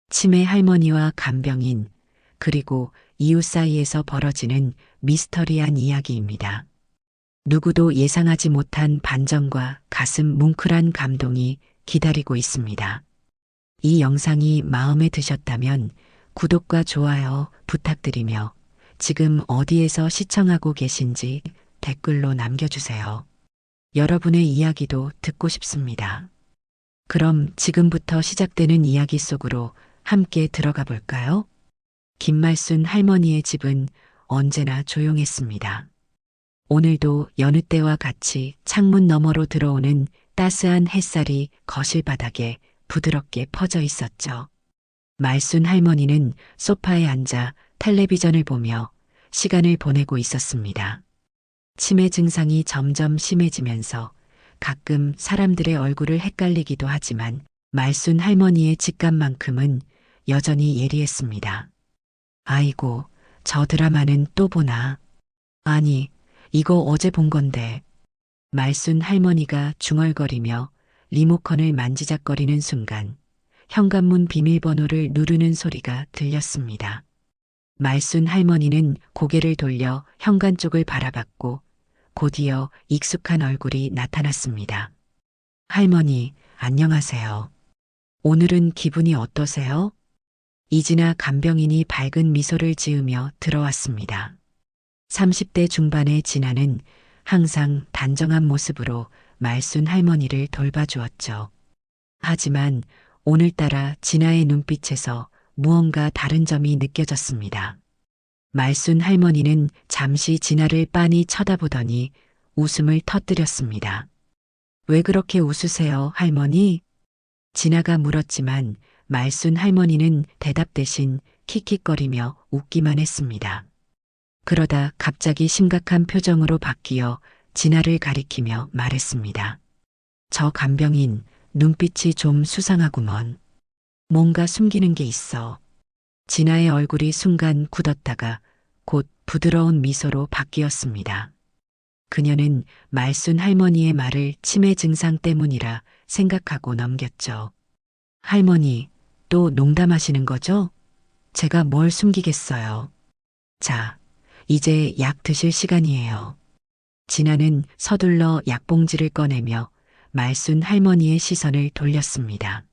치매 할머니와 간병인, 그리고 이웃 사이에서 벌어지는 미스터리한 이야기입니다. 누구도 예상하지 못한 반전과 가슴 뭉클한 감동이 기다리고 있습니다. 이 영상이 마음에 드셨다면 구독과 좋아요 부탁드리며 지금 어디에서 시청하고 계신지 댓글로 남겨주세요. 여러분의 이야기도 듣고 싶습니다. 그럼 지금부터 시작되는 이야기 속으로 함께 들어가 볼까요? 김말순 할머니의 집은 언제나 조용했습니다. 오늘도 여느 때와 같이 창문 너머로 들어오는 따스한 햇살이 거실 바닥에 부드럽게 퍼져 있었죠. 말순 할머니는 소파에 앉아 텔레비전을 보며 시간을 보내고 있었습니다. 치매 증상이 점점 심해지면서 가끔 사람들의 얼굴을 헷갈리기도 하지만 말순 할머니의 직감만큼은 여전히 예리했습니다. 아이고, 저 드라마는 또 보나? 아니, 이거 어제 본 건데. 말순 할머니가 중얼거리며 리모컨을 만지작거리는 순간 현관문 비밀번호를 누르는 소리가 들렸습니다. 말순 할머니는 고개를 돌려 현관 쪽을 바라봤고 곧이어 익숙한 얼굴이 나타났습니다. 할머니, 안녕하세요. 오늘은 기분이 어떠세요? 이진아 간병인이 밝은 미소를 지으며 들어왔습니다. 30대 중반의 진아는 항상 단정한 모습으로 말순 할머니를 돌봐주었죠. 하지만 오늘따라 진아의 눈빛에서 무언가 다른 점이 느껴졌습니다. 말순 할머니는 잠시 진아를 빤히 쳐다보더니 웃음을 터뜨렸습니다. 왜 그렇게 웃으세요, 할머니? 진아가 물었지만 말순 할머니는 대답 대신 킥킥거리며 웃기만 했습니다. 그러다 갑자기 심각한 표정으로 바뀌어 진아를 가리키며 말했습니다. 저 간병인 눈빛이 좀 수상하구먼. 뭔가 숨기는 게 있어. 진아의 얼굴이 순간 굳었다가 곧 부드러운 미소로 바뀌었습니다. 그녀는 말순 할머니의 말을 치매 증상 때문이라 생각하고 넘겼죠. 할머니, 또 농담하시는 거죠? 제가 뭘 숨기겠어요. 자, 이제 약 드실 시간이에요. 진아는 서둘러 약봉지를 꺼내며 말순 할머니의 시선을 돌렸습니다.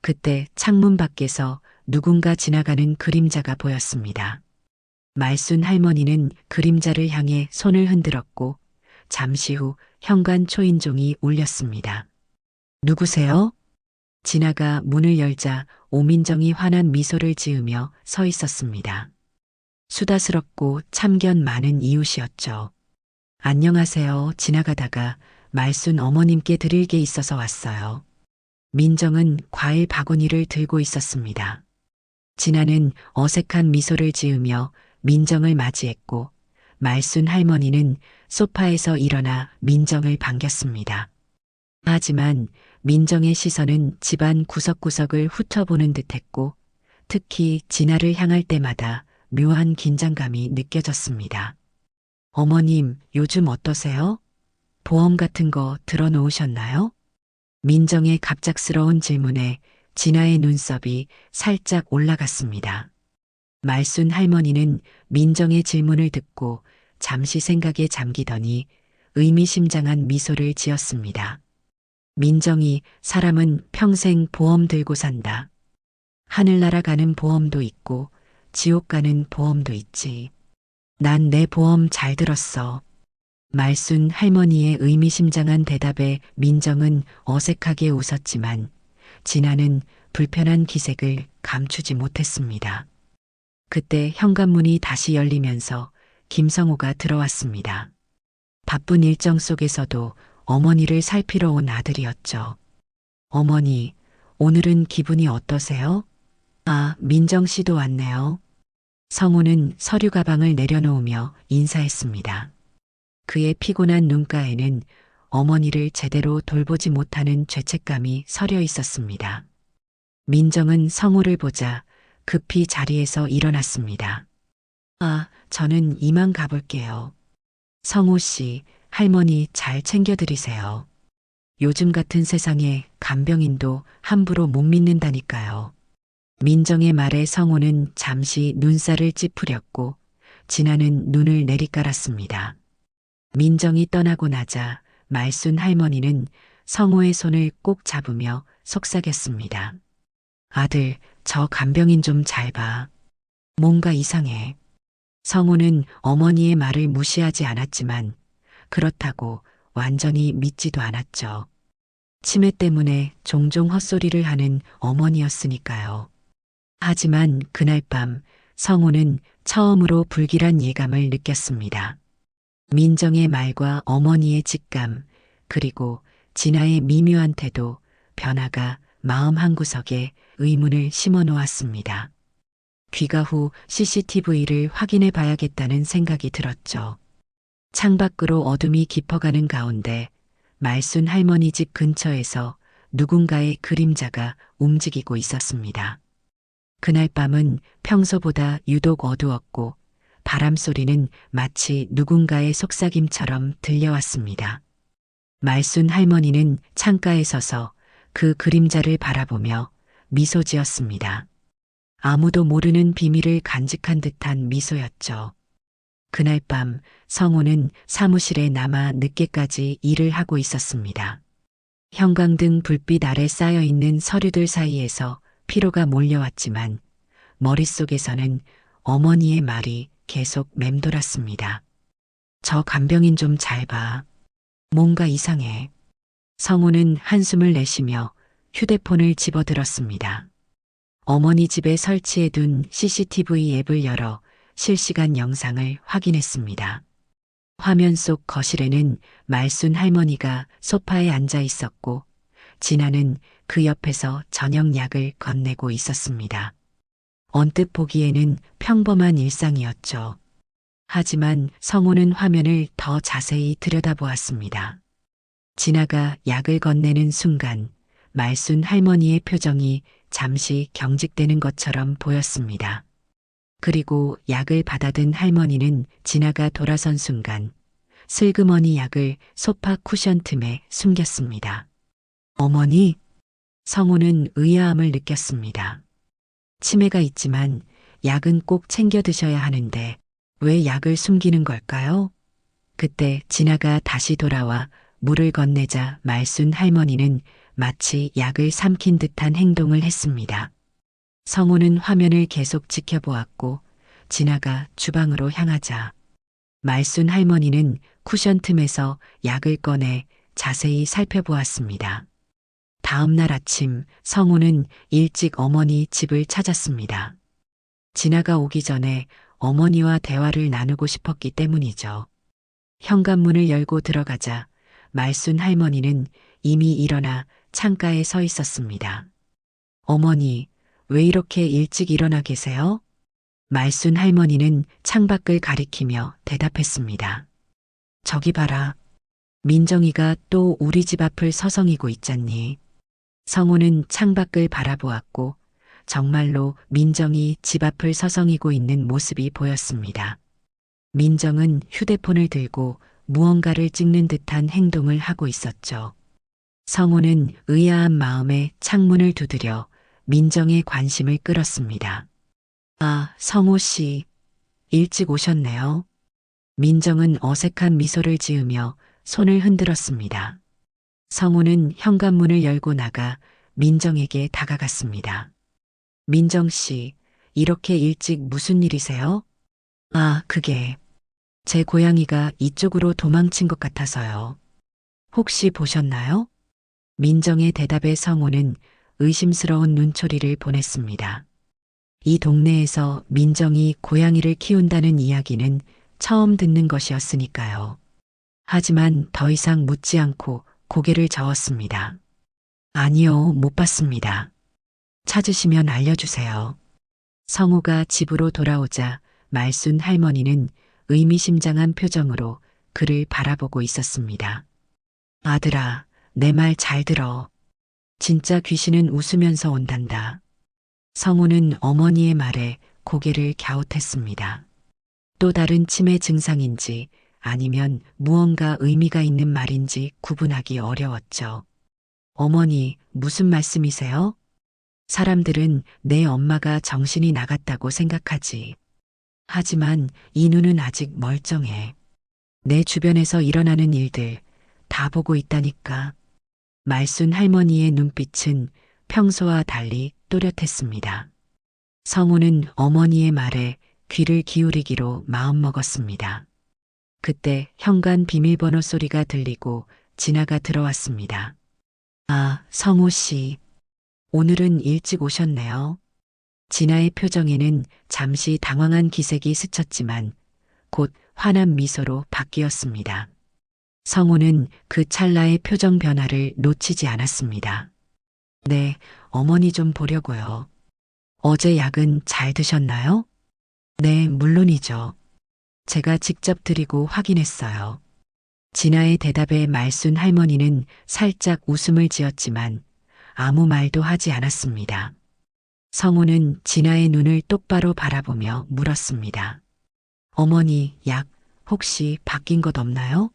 그때 창문 밖에서 누군가 지나가는 그림자가 보였습니다. 말순 할머니는 그림자를 향해 손을 흔들었고 잠시 후 현관 초인종이 울렸습니다. 누구세요? 진아가 문을 열자 오민정이 환한 미소를 지으며 서 있었습니다. 수다스럽고 참견 많은 이웃이었죠. 안녕하세요. 지나가다가 말순 어머님께 드릴 게 있어서 왔어요. 민정은 과일 바구니를 들고 있었습니다. 진아는 어색한 미소를 지으며 민정을 맞이했고 말순 할머니는 소파에서 일어나 민정을 반겼습니다. 하지만 민정의 시선은 집안 구석구석을 훑어보는 듯했고 특히 진아를 향할 때마다 묘한 긴장감이 느껴졌습니다. 어머님, 요즘 어떠세요? 보험 같은 거 들어놓으셨나요? 민정의 갑작스러운 질문에 진아의 눈썹이 살짝 올라갔습니다. 말순 할머니는 민정의 질문을 듣고 잠시 생각에 잠기더니 의미심장한 미소를 지었습니다. 민정이 사람은 평생 보험 들고 산다. 하늘나라 가는 보험도 있고 지옥 가는 보험도 있지. 난 내 보험 잘 들었어. 말순 할머니의 의미심장한 대답에 민정은 어색하게 웃었지만 진아는 불편한 기색을 감추지 못했습니다. 그때 현관문이 다시 열리면서 김성호가 들어왔습니다. 바쁜 일정 속에서도 어머니를 살피러 온 아들이었죠. 어머니, 오늘은 기분이 어떠세요? 아, 민정 씨도 왔네요. 성우는 서류 가방을 내려놓으며 인사했습니다. 그의 피곤한 눈가에는 어머니를 제대로 돌보지 못하는 죄책감이 서려 있었습니다. 민정은 성우를 보자 급히 자리에서 일어났습니다. 아, 저는 이만 가볼게요. 성우 씨, 할머니 잘 챙겨드리세요. 요즘 같은 세상에 간병인도 함부로 못 믿는다니까요. 민정의 말에 성호는 잠시 눈살을 찌푸렸고 진아는 눈을 내리깔았습니다. 민정이 떠나고 나자 말순 할머니는 성호의 손을 꼭 잡으며 속삭였습니다. 아들, 저 간병인 좀 잘 봐. 뭔가 이상해. 성호는 어머니의 말을 무시하지 않았지만 그렇다고 완전히 믿지도 않았죠. 치매 때문에 종종 헛소리를 하는 어머니였으니까요. 하지만 그날 밤 성호는 처음으로 불길한 예감을 느꼈습니다. 민정의 말과 어머니의 직감, 그리고 진아의 미묘한 태도, 변화가 마음 한구석에 의문을 심어 놓았습니다. 귀가 후 CCTV를 확인해 봐야겠다는 생각이 들었죠. 창밖으로 어둠이 깊어가는 가운데 말순 할머니 집 근처에서 누군가의 그림자가 움직이고 있었습니다. 그날 밤은 평소보다 유독 어두웠고 바람 소리는 마치 누군가의 속삭임처럼 들려왔습니다. 말순 할머니는 창가에 서서 그 그림자를 바라보며 미소 지었습니다. 아무도 모르는 비밀을 간직한 듯한 미소였죠. 그날 밤 성호는 사무실에 남아 늦게까지 일을 하고 있었습니다. 형광등 불빛 아래 쌓여있는 서류들 사이에서 피로가 몰려왔지만 머릿속에서는 어머니의 말이 계속 맴돌았습니다. 저 간병인 좀 잘 봐. 뭔가 이상해. 성호는 한숨을 내쉬며 휴대폰을 집어들었습니다. 어머니 집에 설치해둔 CCTV 앱을 열어 실시간 영상을 확인했습니다. 화면 속 거실에는 말순 할머니가 소파에 앉아 있었고 진아는 그 옆에서 저녁 약을 건네고 있었습니다. 언뜻 보기에는 평범한 일상이었죠. 하지만 성호는 화면을 더 자세히 들여다보았습니다. 진아가 약을 건네는 순간 말순 할머니의 표정이 잠시 경직되는 것처럼 보였습니다. 그리고 약을 받아든 할머니는 진아가 돌아선 순간 슬그머니 약을 소파 쿠션 틈에 숨겼습니다. 어머니? 성호는 의아함을 느꼈습니다. 치매가 있지만 약은 꼭 챙겨 드셔야 하는데 왜 약을 숨기는 걸까요? 그때 진아가 다시 돌아와 물을 건네자 말순 할머니는 마치 약을 삼킨 듯한 행동을 했습니다. 성호는 화면을 계속 지켜보았고 진아가 주방으로 향하자 말순 할머니는 쿠션 틈에서 약을 꺼내 자세히 살펴보았습니다. 다음 날 아침 성호는 일찍 어머니 집을 찾았습니다. 진아가 오기 전에 어머니와 대화를 나누고 싶었기 때문이죠. 현관문을 열고 들어가자 말순 할머니는 이미 일어나 창가에 서 있었습니다. 어머니, 왜 이렇게 일찍 일어나 계세요? 말순 할머니는 창밖을 가리키며 대답했습니다. 저기 봐라. 민정이가 또 우리 집 앞을 서성이고 있잖니. 성호는 창밖을 바라보았고 정말로 민정이 집 앞을 서성이고 있는 모습이 보였습니다. 민정은 휴대폰을 들고 무언가를 찍는 듯한 행동을 하고 있었죠. 성호는 의아한 마음에 창문을 두드려 민정의 관심을 끌었습니다. 아, 성호 씨, 일찍 오셨네요. 민정은 어색한 미소를 지으며 손을 흔들었습니다. 성호는 현관문을 열고 나가 민정에게 다가갔습니다. 민정 씨, 이렇게 일찍 무슨 일이세요? 아, 그게 제 고양이가 이쪽으로 도망친 것 같아서요. 혹시 보셨나요? 민정의 대답에 성호는 의심스러운 눈초리를 보냈습니다. 이 동네에서 민정이 고양이를 키운다는 이야기는 처음 듣는 것이었으니까요. 하지만 더 이상 묻지 않고 고개를 저었습니다. 아니요, 못 봤습니다. 찾으시면 알려주세요. 성호가 집으로 돌아오자 말순 할머니는 의미심장한 표정으로 그를 바라보고 있었습니다. 아들아, 내 말 잘 들어. 진짜 귀신은 웃으면서 온단다. 성호는 어머니의 말에 고개를 갸웃했습니다. 또 다른 치매 증상인지 아니면 무언가 의미가 있는 말인지 구분하기 어려웠죠. 어머니, 무슨 말씀이세요? 사람들은 내 엄마가 정신이 나갔다고 생각하지. 하지만 이 눈은 아직 멀쩡해. 내 주변에서 일어나는 일들 다 보고 있다니까. 말순 할머니의 눈빛은 평소와 달리 또렷했습니다. 성우는 어머니의 말에 귀를 기울이기로 마음먹었습니다. 그때 현관 비밀번호 소리가 들리고 진아가 들어왔습니다. 아, 성우 씨. 오늘은 일찍 오셨네요. 진아의 표정에는 잠시 당황한 기색이 스쳤지만 곧 환한 미소로 바뀌었습니다. 성우는 그 찰나의 표정 변화를 놓치지 않았습니다. 네, 어머니 좀 보려고요. 어제 약은 잘 드셨나요? 네, 물론이죠. 제가 직접 드리고 확인했어요. 진아의 대답에 말순 할머니는 살짝 웃음을 지었지만 아무 말도 하지 않았습니다. 성우는 진아의 눈을 똑바로 바라보며 물었습니다. 어머니, 약 혹시 바뀐 것 없나요?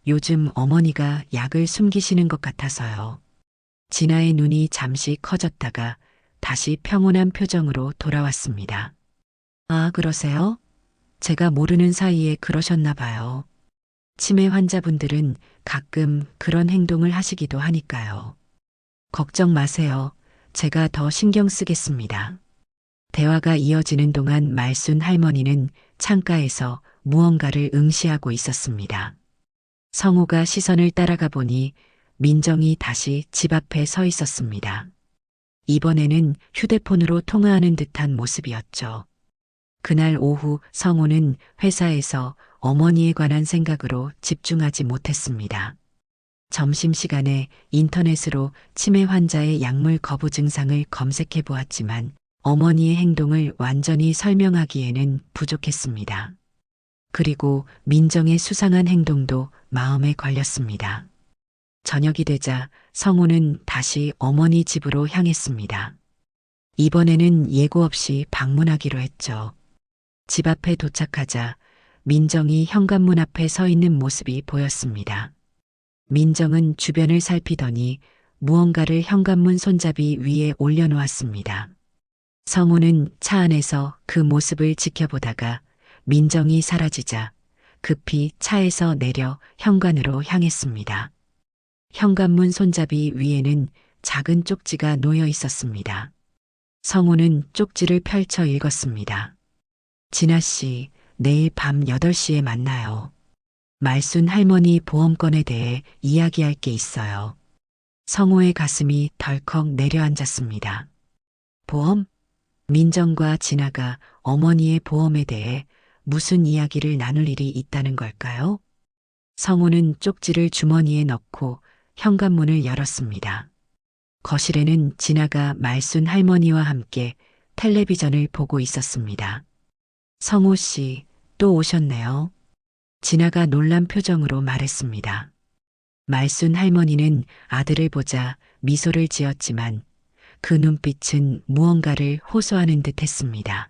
요즘 어머니가 약을 숨기시는 것 같아서요. 진아의 눈이 잠시 커졌다가 다시 평온한 표정으로 돌아왔습니다. 아, 그러세요? 제가 모르는 사이에 그러셨나 봐요. 치매 환자분들은 가끔 그런 행동을 하시기도 하니까요. 걱정 마세요. 제가 더 신경 쓰겠습니다. 대화가 이어지는 동안 말순 할머니는 창가에서 무언가를 응시하고 있었습니다. 성우가 시선을 따라가 보니 민정이 다시 집 앞에 서 있었습니다. 이번에는 휴대폰으로 통화하는 듯한 모습이었죠. 그날 오후 성우는 회사에서 어머니에 관한 생각으로 집중하지 못했습니다. 점심시간에 인터넷으로 치매 환자의 약물 거부 증상을 검색해 보았지만 어머니의 행동을 완전히 설명하기에는 부족했습니다. 그리고 민정의 수상한 행동도 마음에 걸렸습니다. 저녁이 되자 성우는 다시 어머니 집으로 향했습니다. 이번에는 예고 없이 방문하기로 했죠. 집 앞에 도착하자 민정이 현관문 앞에 서 있는 모습이 보였습니다. 민정은 주변을 살피더니 무언가를 현관문 손잡이 위에 올려놓았습니다. 성우는 차 안에서 그 모습을 지켜보다가 민정이 사라지자 급히 차에서 내려 현관으로 향했습니다. 현관문 손잡이 위에는 작은 쪽지가 놓여 있었습니다. 성우는 쪽지를 펼쳐 읽었습니다. 진아 씨, 내일 밤 8시에 만나요. 말순 할머니 보험건에 대해 이야기할 게 있어요. 성우의 가슴이 덜컥 내려앉았습니다. 보험? 민정과 진아가 어머니의 보험에 대해 무슨 이야기를 나눌 일이 있다는 걸까요? 성우는 쪽지를 주머니에 넣고 현관문을 열었습니다. 거실에는 진아가 말순 할머니와 함께 텔레비전을 보고 있었습니다. 성우 씨, 또 오셨네요. 진아가 놀란 표정으로 말했습니다. 말순 할머니는 아들을 보자 미소를 지었지만 그 눈빛은 무언가를 호소하는 듯 했습니다.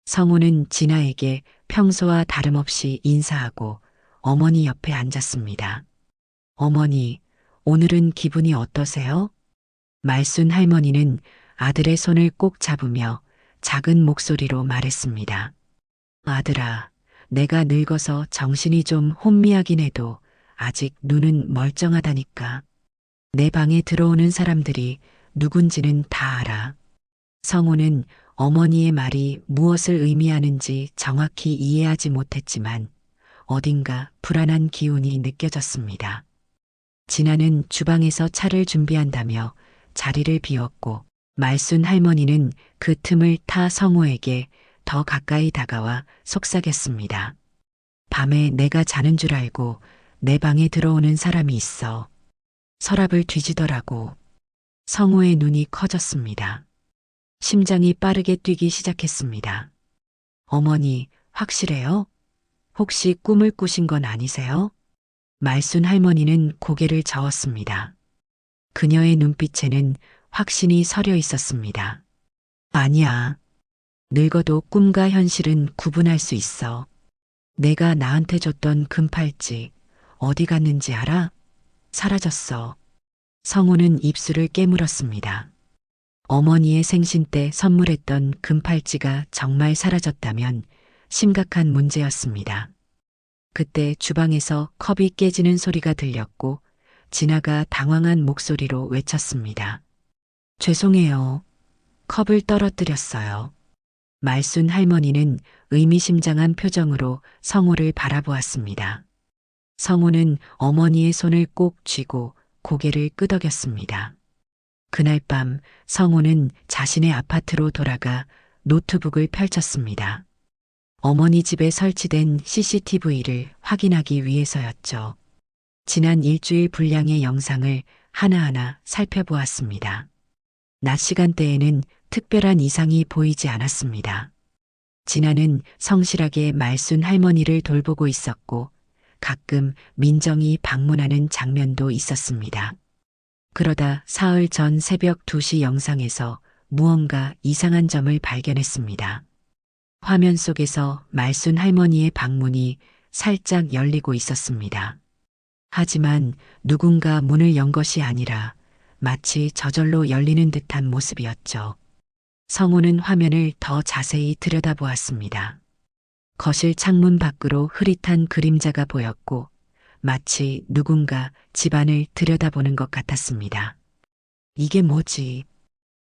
성우는 진아에게 평소와 다름없이 인사하고 어머니 옆에 앉았습니다. 어머니, 오늘은 기분이 어떠세요? 말순 할머니는 아들의 손을 꼭 잡으며 작은 목소리로 말했습니다. 아들아, 내가 늙어서 정신이 좀 혼미하긴 해도 아직 눈은 멀쩡하다니까. 내 방에 들어오는 사람들이 누군지는 다 알아. 성우는 어머니의 말이 무엇을 의미하는지 정확히 이해하지 못했지만 어딘가 불안한 기운이 느껴졌습니다. 진아는 주방에서 차를 준비한다며 자리를 비웠고 말순 할머니는 그 틈을 타 성우에게 더 가까이 다가와 속삭였습니다. 밤에 내가 자는 줄 알고 내 방에 들어오는 사람이 있어. 서랍을 뒤지더라고. 성우의 눈이 커졌습니다. 심장이 빠르게 뛰기 시작했습니다. 어머니, 확실해요? 혹시 꿈을 꾸신 건 아니세요? 말순 할머니는 고개를 저었습니다. 그녀의 눈빛에는 확신이 서려 있었습니다. 아니야. 늙어도 꿈과 현실은 구분할 수 있어. 내가 나한테 줬던 금팔찌 어디 갔는지 알아? 사라졌어. 성우는 입술을 깨물었습니다. 어머니의 생신 때 선물했던 금팔찌가 정말 사라졌다면 심각한 문제였습니다. 그때 주방에서 컵이 깨지는 소리가 들렸고 진아가 당황한 목소리로 외쳤습니다. 죄송해요. 컵을 떨어뜨렸어요. 말순 할머니는 의미심장한 표정으로 성호를 바라보았습니다. 성호는 어머니의 손을 꼭 쥐고 고개를 끄덕였습니다. 그날 밤 성호는 자신의 아파트로 돌아가 노트북을 펼쳤습니다. 어머니 집에 설치된 CCTV를 확인하기 위해서였죠. 지난 일주일 분량의 영상을 하나하나 살펴보았습니다. 낮 시간대에는 특별한 이상이 보이지 않았습니다. 진아는 성실하게 말순 할머니를 돌보고 있었고 가끔 민정이 방문하는 장면도 있었습니다. 그러다 사흘 전 새벽 2시 영상에서 무언가 이상한 점을 발견했습니다. 화면 속에서 말순 할머니의 방문이 살짝 열리고 있었습니다. 하지만 누군가 문을 연 것이 아니라 마치 저절로 열리는 듯한 모습이었죠. 성호는 화면을 더 자세히 들여다보았습니다. 거실 창문 밖으로 흐릿한 그림자가 보였고 마치 누군가 집안을 들여다보는 것 같았습니다. 이게 뭐지?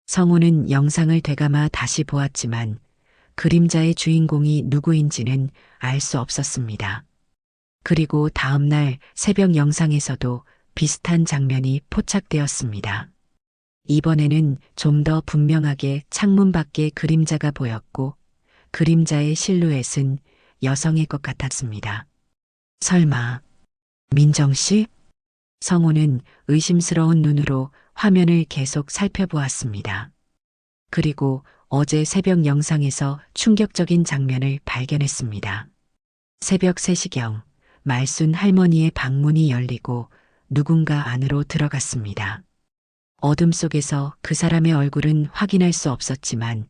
성호는 영상을 되감아 다시 보았지만 그림자의 주인공이 누구인지는 알 수 없었습니다. 그리고 다음 날 새벽 영상에서도 비슷한 장면이 포착되었습니다. 이번에는 좀 더 분명하게 창문 밖에 그림자가 보였고 그림자의 실루엣은 여성의 것 같았습니다. 설마 민정 씨? 성호는 의심스러운 눈으로 화면을 계속 살펴보았습니다. 그리고 어제 새벽 영상에서 충격적인 장면을 발견했습니다. 새벽 3시경 말순 할머니의 방문이 열리고 누군가 안으로 들어갔습니다. 어둠 속에서 그 사람의 얼굴은 확인할 수 없었지만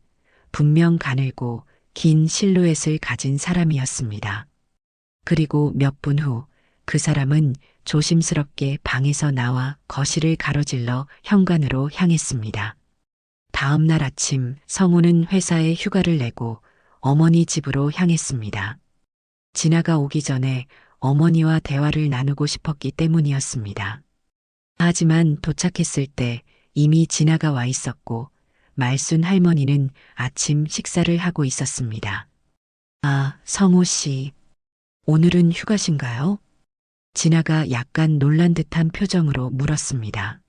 분명 가늘고 긴 실루엣을 가진 사람이었습니다. 그리고 몇 분 후 그 사람은 조심스럽게 방에서 나와 거실을 가로질러 현관으로 향했습니다. 다음 날 아침 성우는 회사에 휴가를 내고 어머니 집으로 향했습니다. 진아가 오기 전에 어머니와 대화를 나누고 싶었기 때문이었습니다. 하지만 도착했을 때 이미 진아가 와 있었고 말순 할머니는 아침 식사를 하고 있었습니다. 아, 성호 씨. 오늘은 휴가신가요? 진아가 약간 놀란 듯한 표정으로 물었습니다.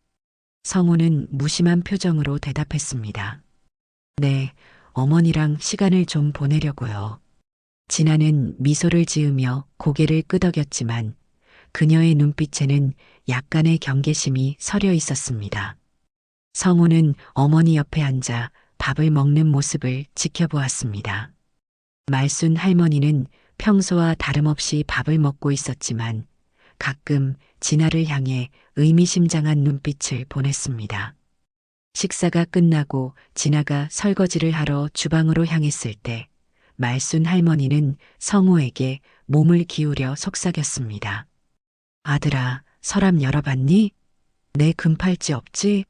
성호는 무심한 표정으로 대답했습니다. 네, 어머니랑 시간을 좀 보내려고요. 진아는 미소를 지으며 고개를 끄덕였지만 그녀의 눈빛에는 약간의 경계심이 서려 있었습니다. 성호는 어머니 옆에 앉아 밥을 먹는 모습을 지켜보았습니다. 말순 할머니는 평소와 다름없이 밥을 먹고 있었지만 가끔 진아를 향해 의미심장한 눈빛을 보냈습니다. 식사가 끝나고 진아가 설거지를 하러 주방으로 향했을 때 말순 할머니는 성호에게 몸을 기울여 속삭였습니다. 아들아, 서랍 열어봤니? 내 금팔찌 없지?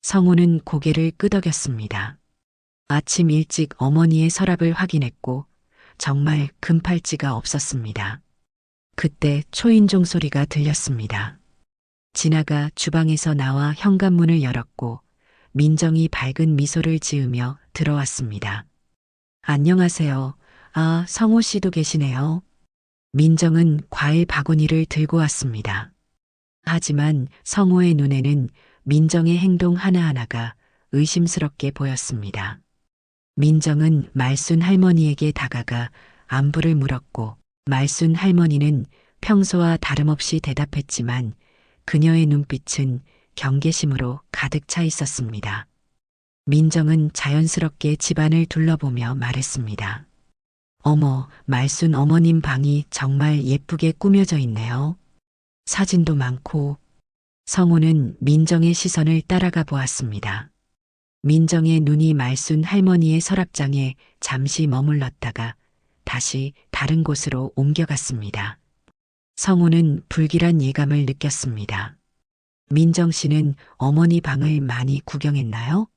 성호는 고개를 끄덕였습니다. 아침 일찍 어머니의 서랍을 확인했고 정말 금팔찌가 없었습니다. 그때 초인종 소리가 들렸습니다. 진아가 주방에서 나와 현관문을 열었고 민정이 밝은 미소를 지으며 들어왔습니다. 안녕하세요. 아, 성호 씨도 계시네요. 민정은 과일 바구니를 들고 왔습니다. 하지만 성호의 눈에는 민정의 행동 하나하나가 의심스럽게 보였습니다. 민정은 말순 할머니에게 다가가 안부를 물었고 말순 할머니는 평소와 다름없이 대답했지만 그녀의 눈빛은 경계심으로 가득 차 있었습니다. 민정은 자연스럽게 집안을 둘러보며 말했습니다. 어머, 말순 어머님 방이 정말 예쁘게 꾸며져 있네요. 사진도 많고. 성호는 민정의 시선을 따라가 보았습니다. 민정의 눈이 말순 할머니의 서랍장에 잠시 머물렀다가 다시 다른 곳으로 옮겨갔습니다. 성호는 불길한 예감을 느꼈습니다. 민정 씨는 어머니 방을 많이 구경했나요?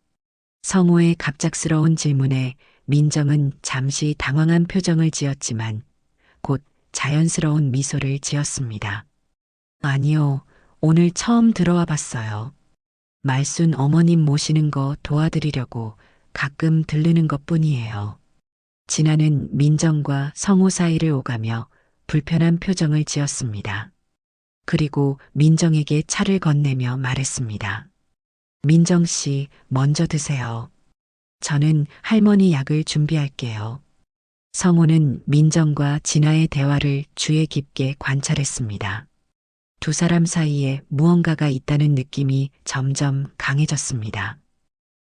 성호의 갑작스러운 질문에 민정은 잠시 당황한 표정을 지었지만 곧 자연스러운 미소를 지었습니다. 아니요, 오늘 처음 들어와 봤어요. 말순 어머님 모시는 거 도와드리려고 가끔 들르는 것 뿐이에요. 진아는 민정과 성호 사이를 오가며 불편한 표정을 지었습니다. 그리고 민정에게 차를 건네며 말했습니다. 민정 씨, 먼저 드세요. 저는 할머니 약을 준비할게요. 성호는 민정과 진아의 대화를 주의 깊게 관찰했습니다. 두 사람 사이에 무언가가 있다는 느낌이 점점 강해졌습니다.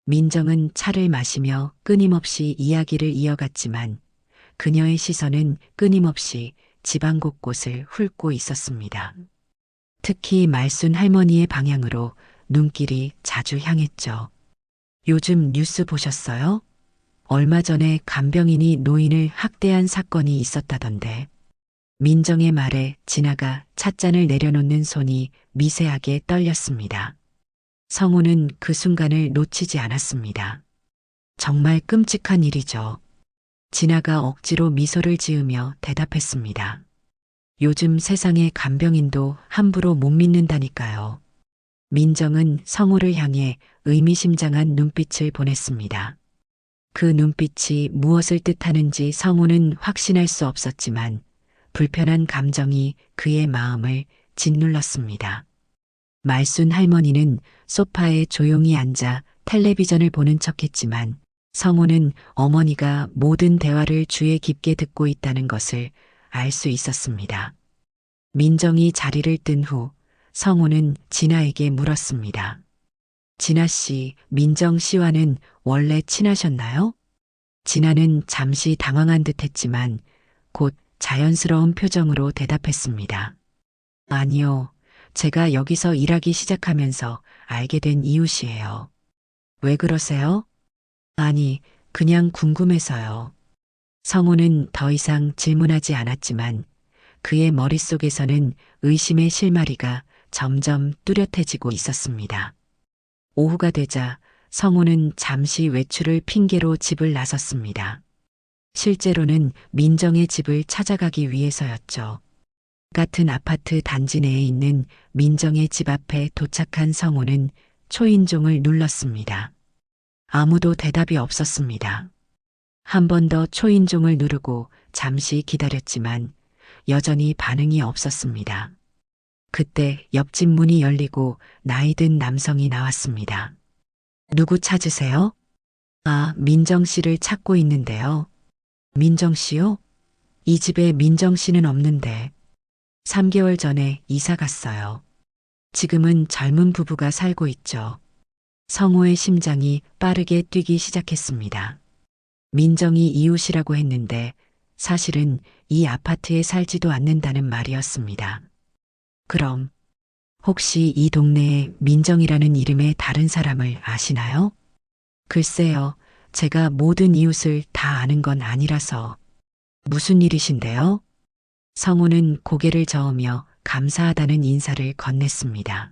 민정은 차를 마시며 끊임없이 이야기를 이어갔지만 그녀의 시선은 끊임없이 집안 곳곳을 훑고 있었습니다. 특히 말순 할머니의 방향으로 눈길이 자주 향했죠. 요즘 뉴스 보셨어요? 얼마 전에 간병인이 노인을 학대한 사건이 있었다던데. 민정의 말에 진아가 찻잔을 내려놓는 손이 미세하게 떨렸습니다. 성우는 그 순간을 놓치지 않았습니다. 정말 끔찍한 일이죠. 진아가 억지로 미소를 지으며 대답했습니다. 요즘 세상의 간병인도 함부로 못 믿는다니까요. 민정은 성우를 향해 의미심장한 눈빛을 보냈습니다. 그 눈빛이 무엇을 뜻하는지 성우는 확신할 수 없었지만 불편한 감정이 그의 마음을 짓눌렀습니다. 말순 할머니는 소파에 조용히 앉아 텔레비전을 보는 척했지만 성우는 어머니가 모든 대화를 주의 깊게 듣고 있다는 것을 알 수 있었습니다. 민정이 자리를 뜬 후 성우는 진아에게 물었습니다. 진아 씨, 민정 씨와는 원래 친하셨나요? 진아는 잠시 당황한 듯 했지만 곧 자연스러운 표정으로 대답했습니다. 아니요, 제가 여기서 일하기 시작하면서 알게 된 이웃이에요. 왜 그러세요? 아니, 그냥 궁금해서요. 성우는 더 이상 질문하지 않았지만 그의 머릿속에서는 의심의 실마리가 점점 뚜렷해지고 있었습니다. 오후가 되자 성우는 잠시 외출을 핑계로 집을 나섰습니다. 실제로는 민정의 집을 찾아가기 위해서였죠. 같은 아파트 단지 내에 있는 민정의 집 앞에 도착한 성우는 초인종을 눌렀습니다. 아무도 대답이 없었습니다. 한 번 더 초인종을 누르고 잠시 기다렸지만 여전히 반응이 없었습니다. 그때 옆집 문이 열리고 나이든 남성이 나왔습니다. 누구 찾으세요? 아, 민정 씨를 찾고 있는데요. 민정 씨요? 이 집에 민정 씨는 없는데 3개월 전에 이사 갔어요. 지금은 젊은 부부가 살고 있죠. 성호의 심장이 빠르게 뛰기 시작했습니다. 민정이 이웃이라고 했는데 사실은 이 아파트에 살지도 않는다는 말이었습니다. 그럼 혹시 이 동네에 민정이라는 이름의 다른 사람을 아시나요? 글쎄요, 제가 모든 이웃을 다 아는 건 아니라서. 무슨 일이신데요? 성우는 고개를 저으며 감사하다는 인사를 건넸습니다.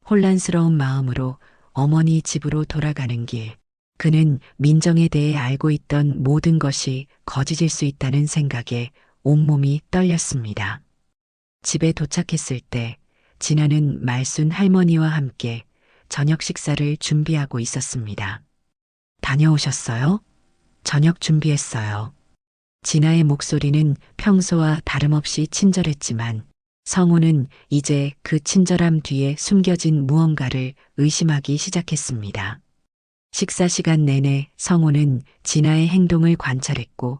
혼란스러운 마음으로 어머니 집으로 돌아가는 길, 그는 민정에 대해 알고 있던 모든 것이 거짓일 수 있다는 생각에 온몸이 떨렸습니다. 집에 도착했을 때 진아는 말순 할머니와 함께 저녁 식사를 준비하고 있었습니다. 다녀오셨어요? 저녁 준비했어요. 진아의 목소리는 평소와 다름없이 친절했지만 성우는 이제 그 친절함 뒤에 숨겨진 무언가를 의심하기 시작했습니다. 식사 시간 내내 성우는 진아의 행동을 관찰했고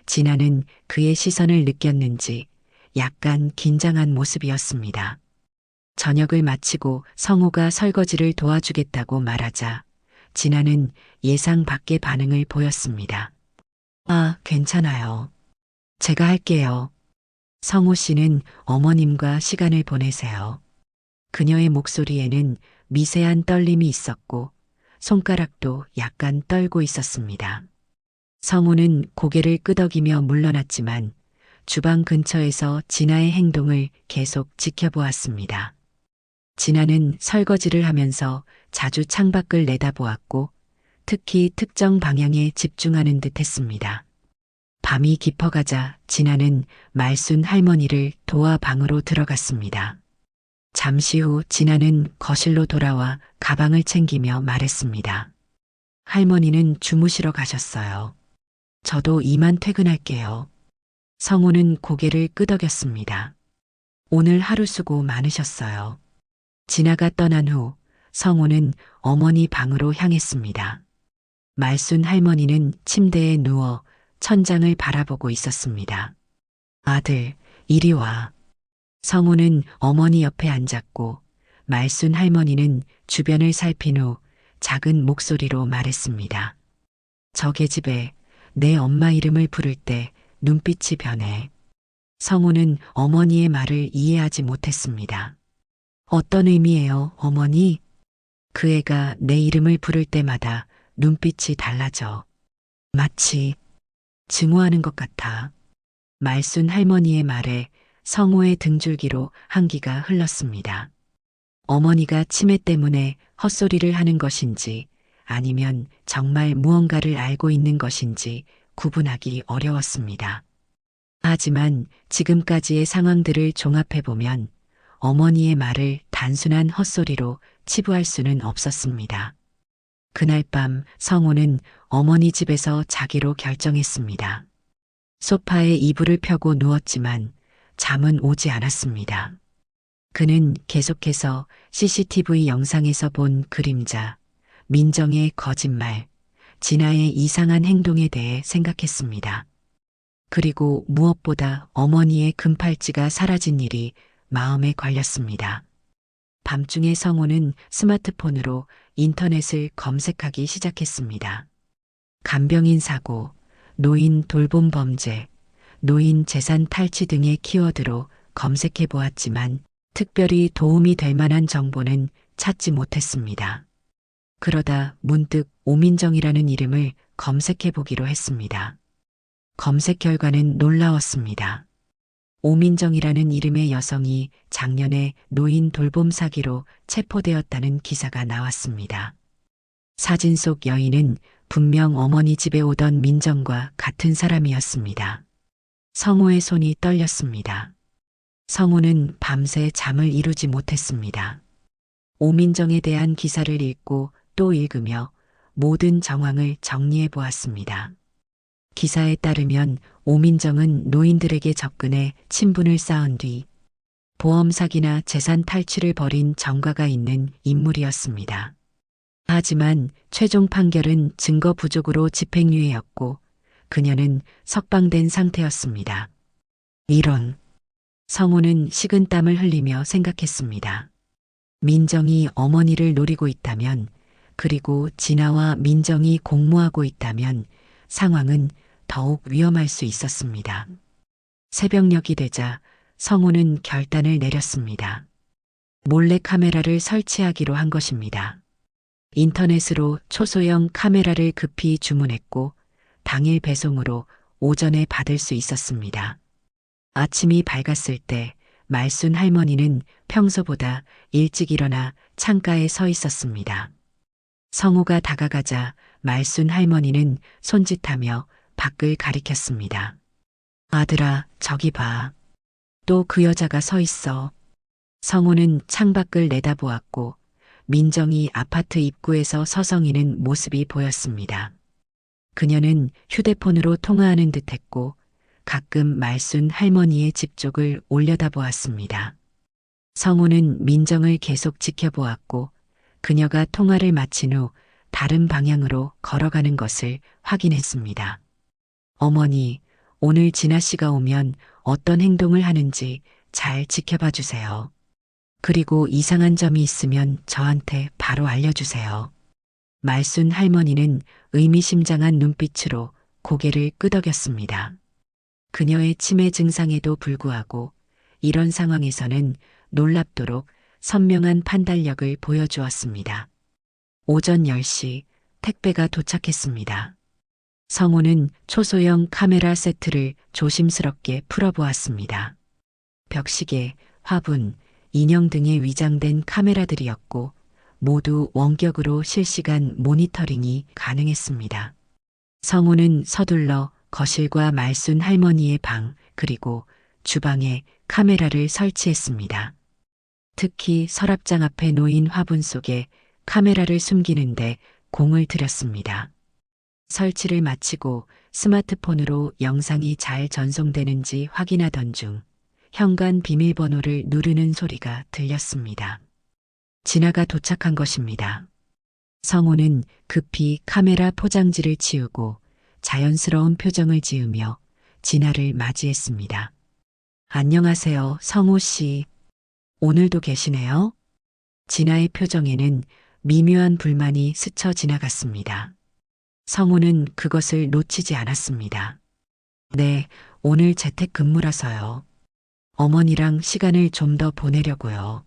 진아는 그의 시선을 느꼈는지 약간 긴장한 모습이었습니다. 저녁을 마치고 성우가 설거지를 도와주겠다고 말하자 진아는 예상 밖의 반응을 보였습니다. 아, 괜찮아요. 제가 할게요. 성우 씨는 어머님과 시간을 보내세요. 그녀의 목소리에는 미세한 떨림이 있었고 손가락도 약간 떨고 있었습니다. 성우는 고개를 끄덕이며 물러났지만 주방 근처에서 진아의 행동을 계속 지켜보았습니다. 진아는 설거지를 하면서 자주 창밖을 내다보았고 특히 특정 방향에 집중하는 듯 했습니다. 밤이 깊어가자 진아는 말순 할머니를 도와 방으로 들어갔습니다. 잠시 후 진아는 거실로 돌아와 가방을 챙기며 말했습니다. 할머니는 주무시러 가셨어요. 저도 이만 퇴근할게요. 성우는 고개를 끄덕였습니다. 오늘 하루 수고 많으셨어요. 진아가 떠난 후 성우는 어머니 방으로 향했습니다. 말순 할머니는 침대에 누워 천장을 바라보고 있었습니다. 아들, 이리 와. 성우는 어머니 옆에 앉았고 말순 할머니는 주변을 살핀 후 작은 목소리로 말했습니다. 저 계집애 내 엄마 이름을 부를 때 눈빛이 변해. 성우는 어머니의 말을 이해하지 못했습니다. 어떤 의미예요, 어머니? 그 애가 내 이름을 부를 때마다 눈빛이 달라져. 마치 증오하는 것 같아. 말순 할머니의 말에 성우의 등줄기로 한기가 흘렀습니다. 어머니가 치매 때문에 헛소리를 하는 것인지 아니면 정말 무언가를 알고 있는 것인지 구분하기 어려웠습니다. 하지만 지금까지의 상황들을 종합해보면 어머니의 말을 단순한 헛소리로 치부할 수는 없었습니다. 그날 밤 성우는 어머니 집에서 자기로 결정했습니다. 소파에 이불을 펴고 누웠지만 잠은 오지 않았습니다. 그는 계속해서 CCTV 영상에서 본 그림자, 민정의 거짓말, 진아의 이상한 행동에 대해 생각했습니다. 그리고 무엇보다 어머니의 금팔찌가 사라진 일이 마음에 걸렸습니다. 밤중에 성우는 스마트폰으로 인터넷을 검색하기 시작했습니다. 간병인 사고, 노인 돌봄 범죄, 노인 재산 탈취 등의 키워드로 검색해 보았지만 특별히 도움이 될 만한 정보는 찾지 못했습니다. 그러다 문득 오민정이라는 이름을 검색해 보기로 했습니다. 검색 결과는 놀라웠습니다. 오민정이라는 이름의 여성이 작년에 노인 돌봄 사기로 체포되었다는 기사가 나왔습니다. 사진 속 여인은 분명 어머니 집에 오던 민정과 같은 사람이었습니다. 성우의 손이 떨렸습니다. 성우는 밤새 잠을 이루지 못했습니다. 오민정에 대한 기사를 읽고 또 읽으며 모든 정황을 정리해 보았습니다. 기사에 따르면 오민정은 노인들에게 접근해 친분을 쌓은 뒤 보험 사기나 재산 탈취를 벌인 전과가 있는 인물이었습니다. 하지만 최종 판결은 증거 부족으로 집행유예였고 그녀는 석방된 상태였습니다. 이런, 성우는 식은땀을 흘리며 생각했습니다. 민정이 어머니를 노리고 있다면, 그리고 진아와 민정이 공모하고 있다면 상황은 더욱 위험할 수 있었습니다. 새벽녘이 되자 성우는 결단을 내렸습니다. 몰래 카메라를 설치하기로 한 것입니다. 인터넷으로 초소형 카메라를 급히 주문했고 당일 배송으로 오전에 받을 수 있었습니다. 아침이 밝았을 때 말순 할머니는 평소보다 일찍 일어나 창가에 서 있었습니다. 성우가 다가가자 말순 할머니는 손짓하며 밖을 가리켰습니다. 아들아, 저기 봐. 또 그 여자가 서 있어. 성우는 창밖을 내다보았고 민정이 아파트 입구에서 서성이는 모습이 보였습니다. 그녀는 휴대폰으로 통화하는 듯했고 가끔 말순 할머니의 집 쪽을 올려다보았습니다. 성우는 민정을 계속 지켜보았고 그녀가 통화를 마친 후 다른 방향으로 걸어가는 것을 확인했습니다. 어머니, 오늘 진아 씨가 오면 어떤 행동을 하는지 잘 지켜봐 주세요. 그리고 이상한 점이 있으면 저한테 바로 알려주세요. 말순 할머니는 의미심장한 눈빛으로 고개를 끄덕였습니다. 그녀의 치매 증상에도 불구하고 이런 상황에서는 놀랍도록 선명한 판단력을 보여주었습니다. 오전 10시 택배가 도착했습니다. 성우는 초소형 카메라 세트를 조심스럽게 풀어보았습니다. 벽시계, 화분, 인형 등에 위장된 카메라들이었고 모두 원격으로 실시간 모니터링이 가능했습니다. 성우는 서둘러 거실과 말순 할머니의 방, 그리고 주방에 카메라를 설치했습니다. 특히 서랍장 앞에 놓인 화분 속에 카메라를 숨기는데 공을 들였습니다. 설치를 마치고 스마트폰으로 영상이 잘 전송되는지 확인하던 중 현관 비밀번호를 누르는 소리가 들렸습니다. 진아가 도착한 것입니다. 성우는 급히 카메라 포장지를 치우고 자연스러운 표정을 지으며 진아를 맞이했습니다. 안녕하세요, 성우 씨. 오늘도 계시네요? 진아의 표정에는 미묘한 불만이 스쳐 지나갔습니다. 성우는 그것을 놓치지 않았습니다. 네, 오늘 재택근무라서요. 어머니랑 시간을 좀 더 보내려고요.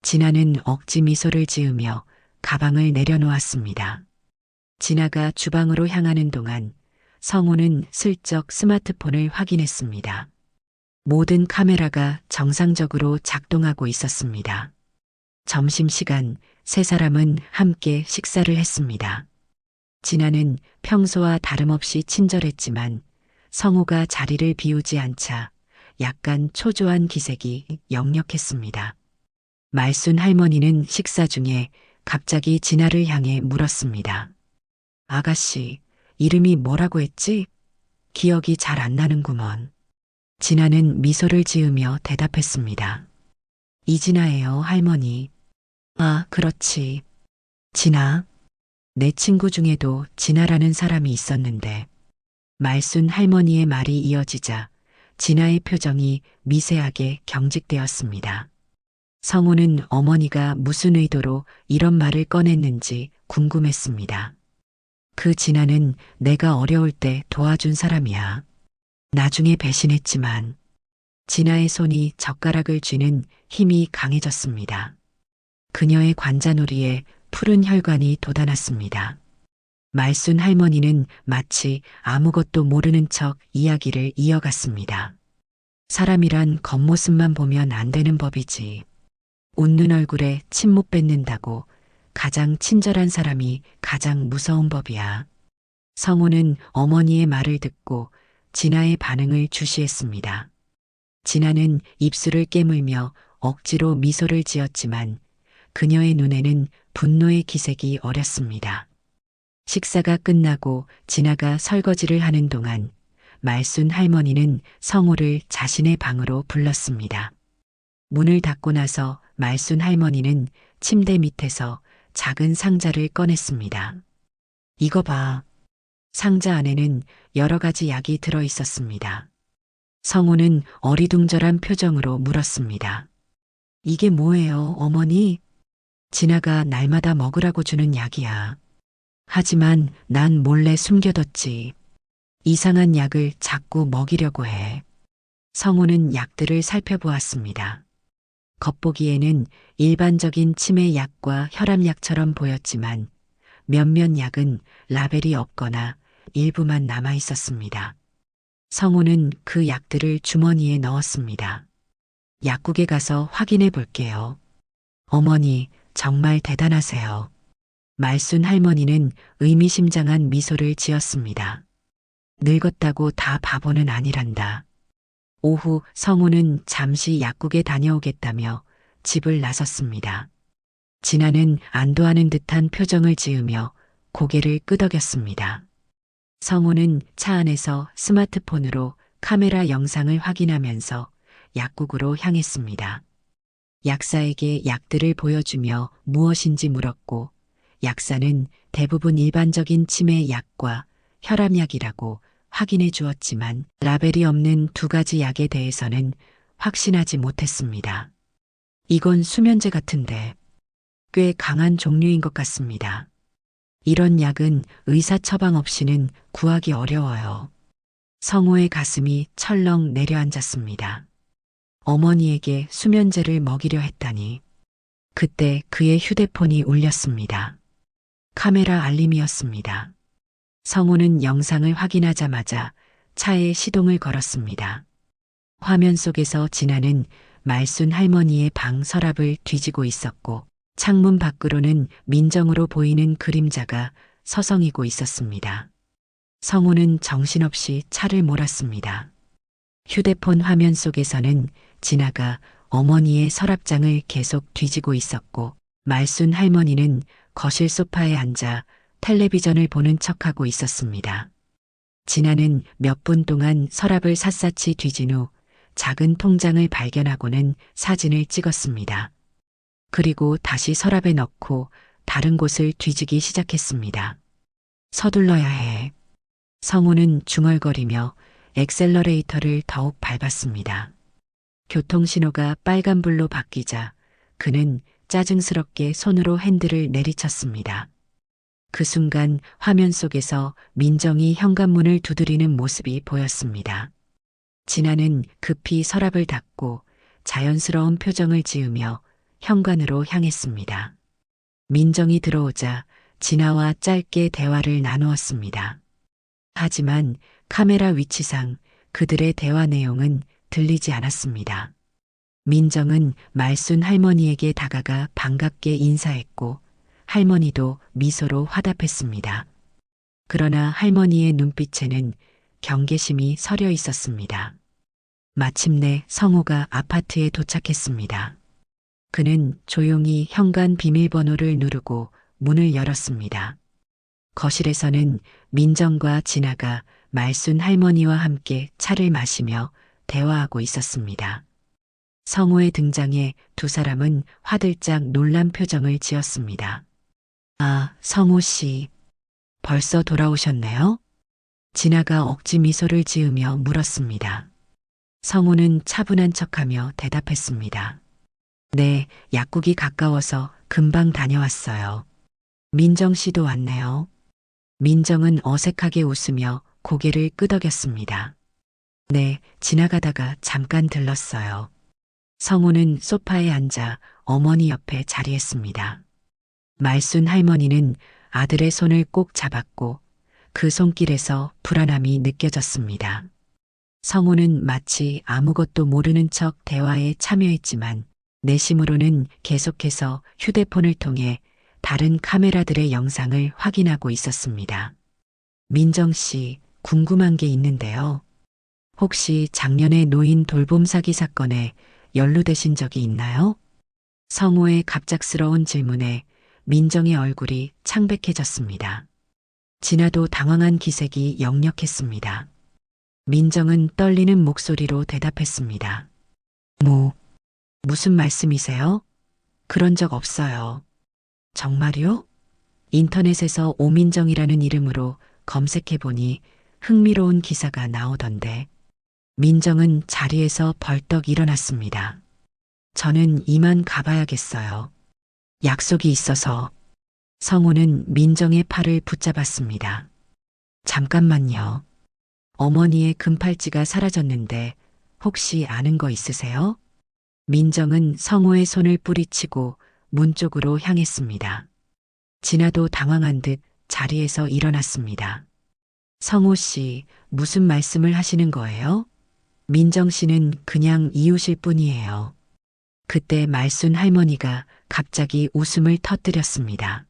진아는 억지 미소를 지으며 가방을 내려놓았습니다. 진아가 주방으로 향하는 동안 성우는 슬쩍 스마트폰을 확인했습니다. 모든 카메라가 정상적으로 작동하고 있었습니다. 점심시간 세 사람은 함께 식사를 했습니다. 진아는 평소와 다름없이 친절했지만 성우가 자리를 비우지 않자 약간 초조한 기색이 역력했습니다. 말순 할머니는 식사 중에 갑자기 진아를 향해 물었습니다. 아가씨, 이름이 뭐라고 했지? 기억이 잘 안 나는구먼. 진아는 미소를 지으며 대답했습니다. 이진아예요, 할머니. 아, 그렇지. 진아. 내 친구 중에도 진아라는 사람이 있었는데. 말순 할머니의 말이 이어지자 진아의 표정이 미세하게 경직되었습니다. 성우는 어머니가 무슨 의도로 이런 말을 꺼냈는지 궁금했습니다. 그 진아는 내가 어려울 때 도와준 사람이야. 나중에 배신했지만 진아의 손이 젓가락을 쥐는 힘이 강해졌습니다. 그녀의 관자놀이에 푸른 혈관이 돋아났습니다. 말순 할머니는 마치 아무것도 모르는 척 이야기를 이어갔습니다. 사람이란 겉모습만 보면 안 되는 법이지. 웃는 얼굴에 침 못 뱉는다고 가장 친절한 사람이 가장 무서운 법이야. 성우는 어머니의 말을 듣고 진아의 반응을 주시했습니다. 진아는 입술을 깨물며 억지로 미소를 지었지만 그녀의 눈에는 분노의 기색이 어렸습니다. 식사가 끝나고 진아가 설거지를 하는 동안 말순 할머니는 성우를 자신의 방으로 불렀습니다. 문을 닫고 나서 말순 할머니는 침대 밑에서 작은 상자를 꺼냈습니다. 이거 봐. 상자 안에는 여러 가지 약이 들어 있었습니다. 성우는 어리둥절한 표정으로 물었습니다. 이게 뭐예요, 어머니? 진아가 날마다 먹으라고 주는 약이야. 하지만 난 몰래 숨겨뒀지. 이상한 약을 자꾸 먹이려고 해. 성우는 약들을 살펴보았습니다. 겉보기에는 일반적인 치매 약과 혈압약처럼 보였지만 몇몇 약은 라벨이 없거나 일부만 남아 있었습니다. 성우는 그 약들을 주머니에 넣었습니다. 약국에 가서 확인해 볼게요. 어머니, 정말 대단하세요. 말순 할머니는 의미심장한 미소를 지었습니다. 늙었다고 다 바보는 아니란다. 오후 성우는 잠시 약국에 다녀오겠다며 집을 나섰습니다. 진아는 안도하는 듯한 표정을 지으며 고개를 끄덕였습니다. 성우는 차 안에서 스마트폰으로 카메라 영상을 확인하면서 약국으로 향했습니다. 약사에게 약들을 보여주며 무엇인지 물었고 약사는 대부분 일반적인 치매 약과 혈압약이라고 확인해 주었지만 라벨이 없는 두 가지 약에 대해서는 확신하지 못했습니다. 이건 수면제 같은데 꽤 강한 종류인 것 같습니다. 이런 약은 의사 처방 없이는 구하기 어려워요. 성우의 가슴이 철렁 내려앉았습니다. 어머니에게 수면제를 먹이려 했다니. 그때 그의 휴대폰이 울렸습니다. 카메라 알림이었습니다. 성우는 영상을 확인하자마자 차에 시동을 걸었습니다. 화면 속에서 진아는 말순 할머니의 방 서랍을 뒤지고 있었고 창문 밖으로는 민정으로 보이는 그림자가 서성이고 있었습니다. 성우는 정신없이 차를 몰았습니다. 휴대폰 화면 속에서는 진아가 어머니의 서랍장을 계속 뒤지고 있었고 말순 할머니는 거실 소파에 앉아 텔레비전을 보는 척하고 있었습니다. 진아는 몇 분 동안 서랍을 샅샅이 뒤진 후 작은 통장을 발견하고는 사진을 찍었습니다. 그리고 다시 서랍에 넣고 다른 곳을 뒤지기 시작했습니다. 서둘러야 해. 성우는 중얼거리며 엑셀러레이터를 더욱 밟았습니다. 교통신호가 빨간불로 바뀌자 그는 짜증스럽게 손으로 핸들을 내리쳤습니다. 그 순간 화면 속에서 민정이 현관문을 두드리는 모습이 보였습니다. 진아는 급히 서랍을 닫고 자연스러운 표정을 지으며 현관으로 향했습니다. 민정이 들어오자 진아와 짧게 대화를 나누었습니다. 하지만 카메라 위치상 그들의 대화 내용은 들리지 않았습니다. 민정은 말순 할머니에게 다가가 반갑게 인사했고 할머니도 미소로 화답했습니다. 그러나 할머니의 눈빛에는 경계심이 서려 있었습니다. 마침내 성우가 아파트에 도착했습니다. 그는 조용히 현관 비밀번호를 누르고 문을 열었습니다. 거실에서는 민정과 진아가 말순 할머니와 함께 차를 마시며 대화하고 있었습니다. 성우의 등장에 두 사람은 화들짝 놀란 표정을 지었습니다. 아, 성우 씨. 벌써 돌아오셨네요? 진아가 억지 미소를 지으며 물었습니다. 성우는 차분한 척하며 대답했습니다. 네, 약국이 가까워서 금방 다녀왔어요. 민정 씨도 왔네요. 민정은 어색하게 웃으며 고개를 끄덕였습니다. 네, 지나가다가 잠깐 들렀어요. 성우는 소파에 앉아 어머니 옆에 자리했습니다. 말순 할머니는 아들의 손을 꼭 잡았고 그 손길에서 불안함이 느껴졌습니다. 성우는 마치 아무것도 모르는 척 대화에 참여했지만 내심으로는 계속해서 휴대폰을 통해 다른 카메라들의 영상을 확인하고 있었습니다. 민정 씨, 궁금한 게 있는데요. 혹시 작년에 노인 돌봄 사기 사건에 연루되신 적이 있나요? 성우의 갑작스러운 질문에 민정의 얼굴이 창백해졌습니다. 진아도 당황한 기색이 역력했습니다. 민정은 떨리는 목소리로 대답했습니다. 무슨 말씀이세요? 그런 적 없어요. 정말요? 인터넷에서 오민정이라는 이름으로 검색해보니 흥미로운 기사가 나오던데. 민정은 자리에서 벌떡 일어났습니다. 저는 이만 가봐야겠어요. 약속이 있어서. 성우는 민정의 팔을 붙잡았습니다. 잠깐만요. 어머니의 금팔찌가 사라졌는데 혹시 아는 거 있으세요? 민정은 성우의 손을 뿌리치고 문 쪽으로 향했습니다. 진아도 당황한 듯 자리에서 일어났습니다. 성우 씨, 무슨 말씀을 하시는 거예요? 민정 씨는 그냥 이웃일 뿐이에요. 그때 말순 할머니가 갑자기 웃음을 터뜨렸습니다.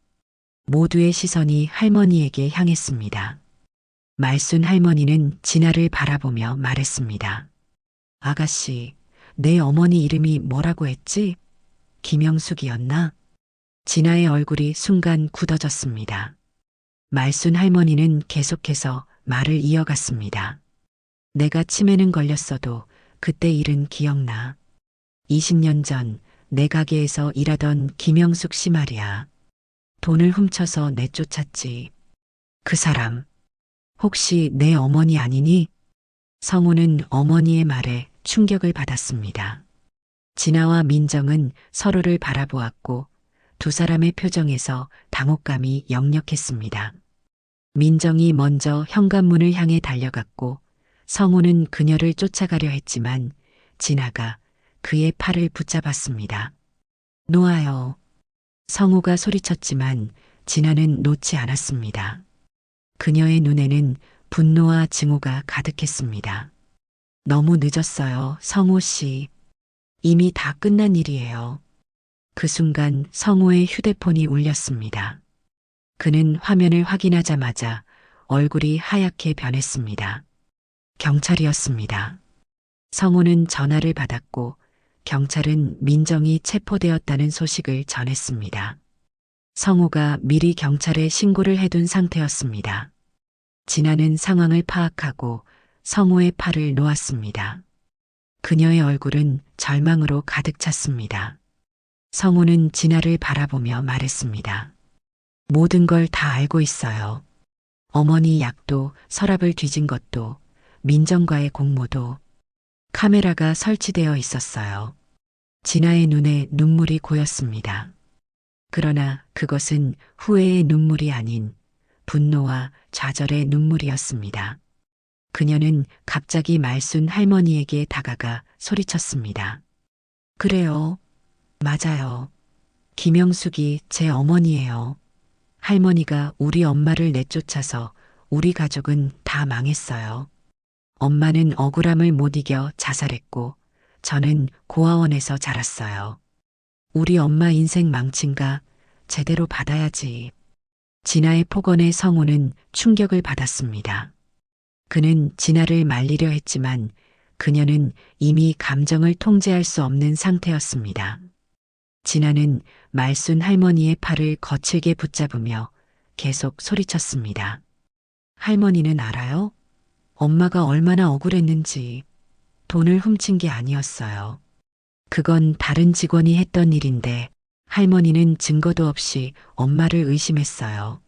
모두의 시선이 할머니에게 향했습니다. 말순 할머니는 진아를 바라보며 말했습니다. 아가씨, 내 어머니 이름이 뭐라고 했지? 김영숙이었나? 진아의 얼굴이 순간 굳어졌습니다. 말순 할머니는 계속해서 말을 이어갔습니다. 내가 치매는 걸렸어도 그때 일은 기억나. 20년 전 내 가게에서 일하던 김영숙 씨 말이야. 돈을 훔쳐서 내쫓았지. 그 사람, 혹시 내 어머니 아니니? 성우는 어머니의 말에 충격을 받았습니다. 진아와 민정은 서로를 바라보았고 두 사람의 표정에서 당혹감이 역력했습니다. 민정이 먼저 현관문을 향해 달려갔고 성우는 그녀를 쫓아가려 했지만 진아가 그의 팔을 붙잡았습니다. 놓아요. 성우가 소리쳤지만 진아는 놓지 않았습니다. 그녀의 눈에는 분노와 증오가 가득했습니다. 너무 늦었어요, 성우 씨. 이미 다 끝난 일이에요. 그 순간 성우의 휴대폰이 울렸습니다. 그는 화면을 확인하자마자 얼굴이 하얗게 변했습니다. 경찰이었습니다. 성우는 전화를 받았고 경찰은 민정이 체포되었다는 소식을 전했습니다. 성우가 미리 경찰에 신고를 해둔 상태였습니다. 진아는 상황을 파악하고 성우의 팔을 놓았습니다. 그녀의 얼굴은 절망으로 가득 찼습니다. 성우는 진아를 바라보며 말했습니다. 모든 걸 다 알고 있어요. 어머니 약도, 서랍을 뒤진 것도, 민정과의 공모도, 카메라가 설치되어 있었어요. 진아의 눈에 눈물이 고였습니다. 그러나 그것은 후회의 눈물이 아닌 분노와 좌절의 눈물이었습니다. 그녀는 갑자기 말순 할머니에게 다가가 소리쳤습니다. 그래요. 맞아요. 김영숙이 제 어머니예요. 할머니가 우리 엄마를 내쫓아서 우리 가족은 다 망했어요. 엄마는 억울함을 못 이겨 자살했고 저는 고아원에서 자랐어요. 우리 엄마 인생 망친가 제대로 받아야지. 진아의 폭언에 성우는 충격을 받았습니다. 그는 진아를 말리려 했지만 그녀는 이미 감정을 통제할 수 없는 상태였습니다. 진아는 말순 할머니의 팔을 거칠게 붙잡으며 계속 소리쳤습니다. 할머니는 알아요? 엄마가 얼마나 억울했는지. 돈을 훔친 게 아니었어요. 그건 다른 직원이 했던 일인데 할머니는 증거도 없이 엄마를 의심했어요.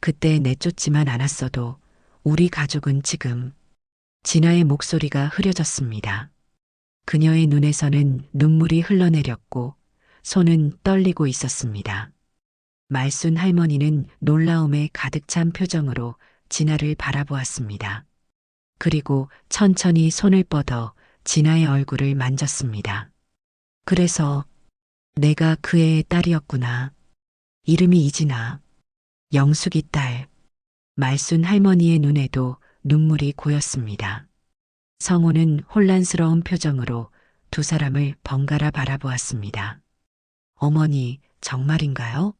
그때 내쫓지만 않았어도 우리 가족은 지금. 진아의 목소리가 흐려졌습니다. 그녀의 눈에서는 눈물이 흘러내렸고 손은 떨리고 있었습니다. 말순 할머니는 놀라움에 가득 찬 표정으로 진아를 바라보았습니다. 그리고 천천히 손을 뻗어 진아의 얼굴을 만졌습니다. 그래서 내가 그 애의 딸이었구나. 이름이 이진아. 영숙이 딸. 말순 할머니의 눈에도 눈물이 고였습니다. 성우는 혼란스러운 표정으로 두 사람을 번갈아 바라보았습니다. 어머니, 정말인가요?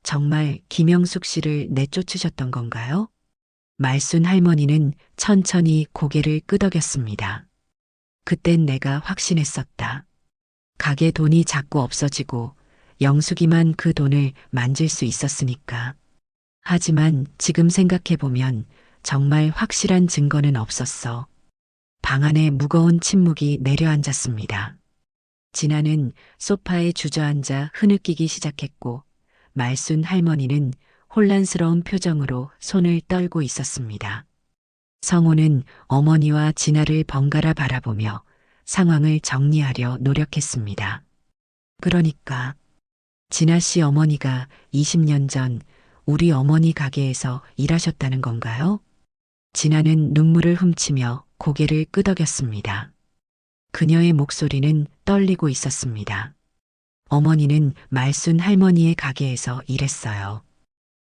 정말 김영숙 씨를 내쫓으셨던 건가요? 말순 할머니는 천천히 고개를 끄덕였습니다. 그땐 내가 확신했었다. 가게 돈이 자꾸 없어지고 영숙이만 그 돈을 만질 수 있었으니까. 하지만 지금 생각해보면 정말 확실한 증거는 없었어. 방 안에 무거운 침묵이 내려앉았습니다. 진아는 소파에 주저앉아 흐느끼기 시작했고 말순 할머니는 혼란스러운 표정으로 손을 떨고 있었습니다. 성우는 어머니와 진아를 번갈아 바라보며 상황을 정리하려 노력했습니다. 그러니까 진아 씨 어머니가 20년 전 우리 어머니 가게에서 일하셨다는 건가요? 진아는 눈물을 훔치며 고개를 끄덕였습니다. 그녀의 목소리는 떨리고 있었습니다. 어머니는 말순 할머니의 가게에서 일했어요.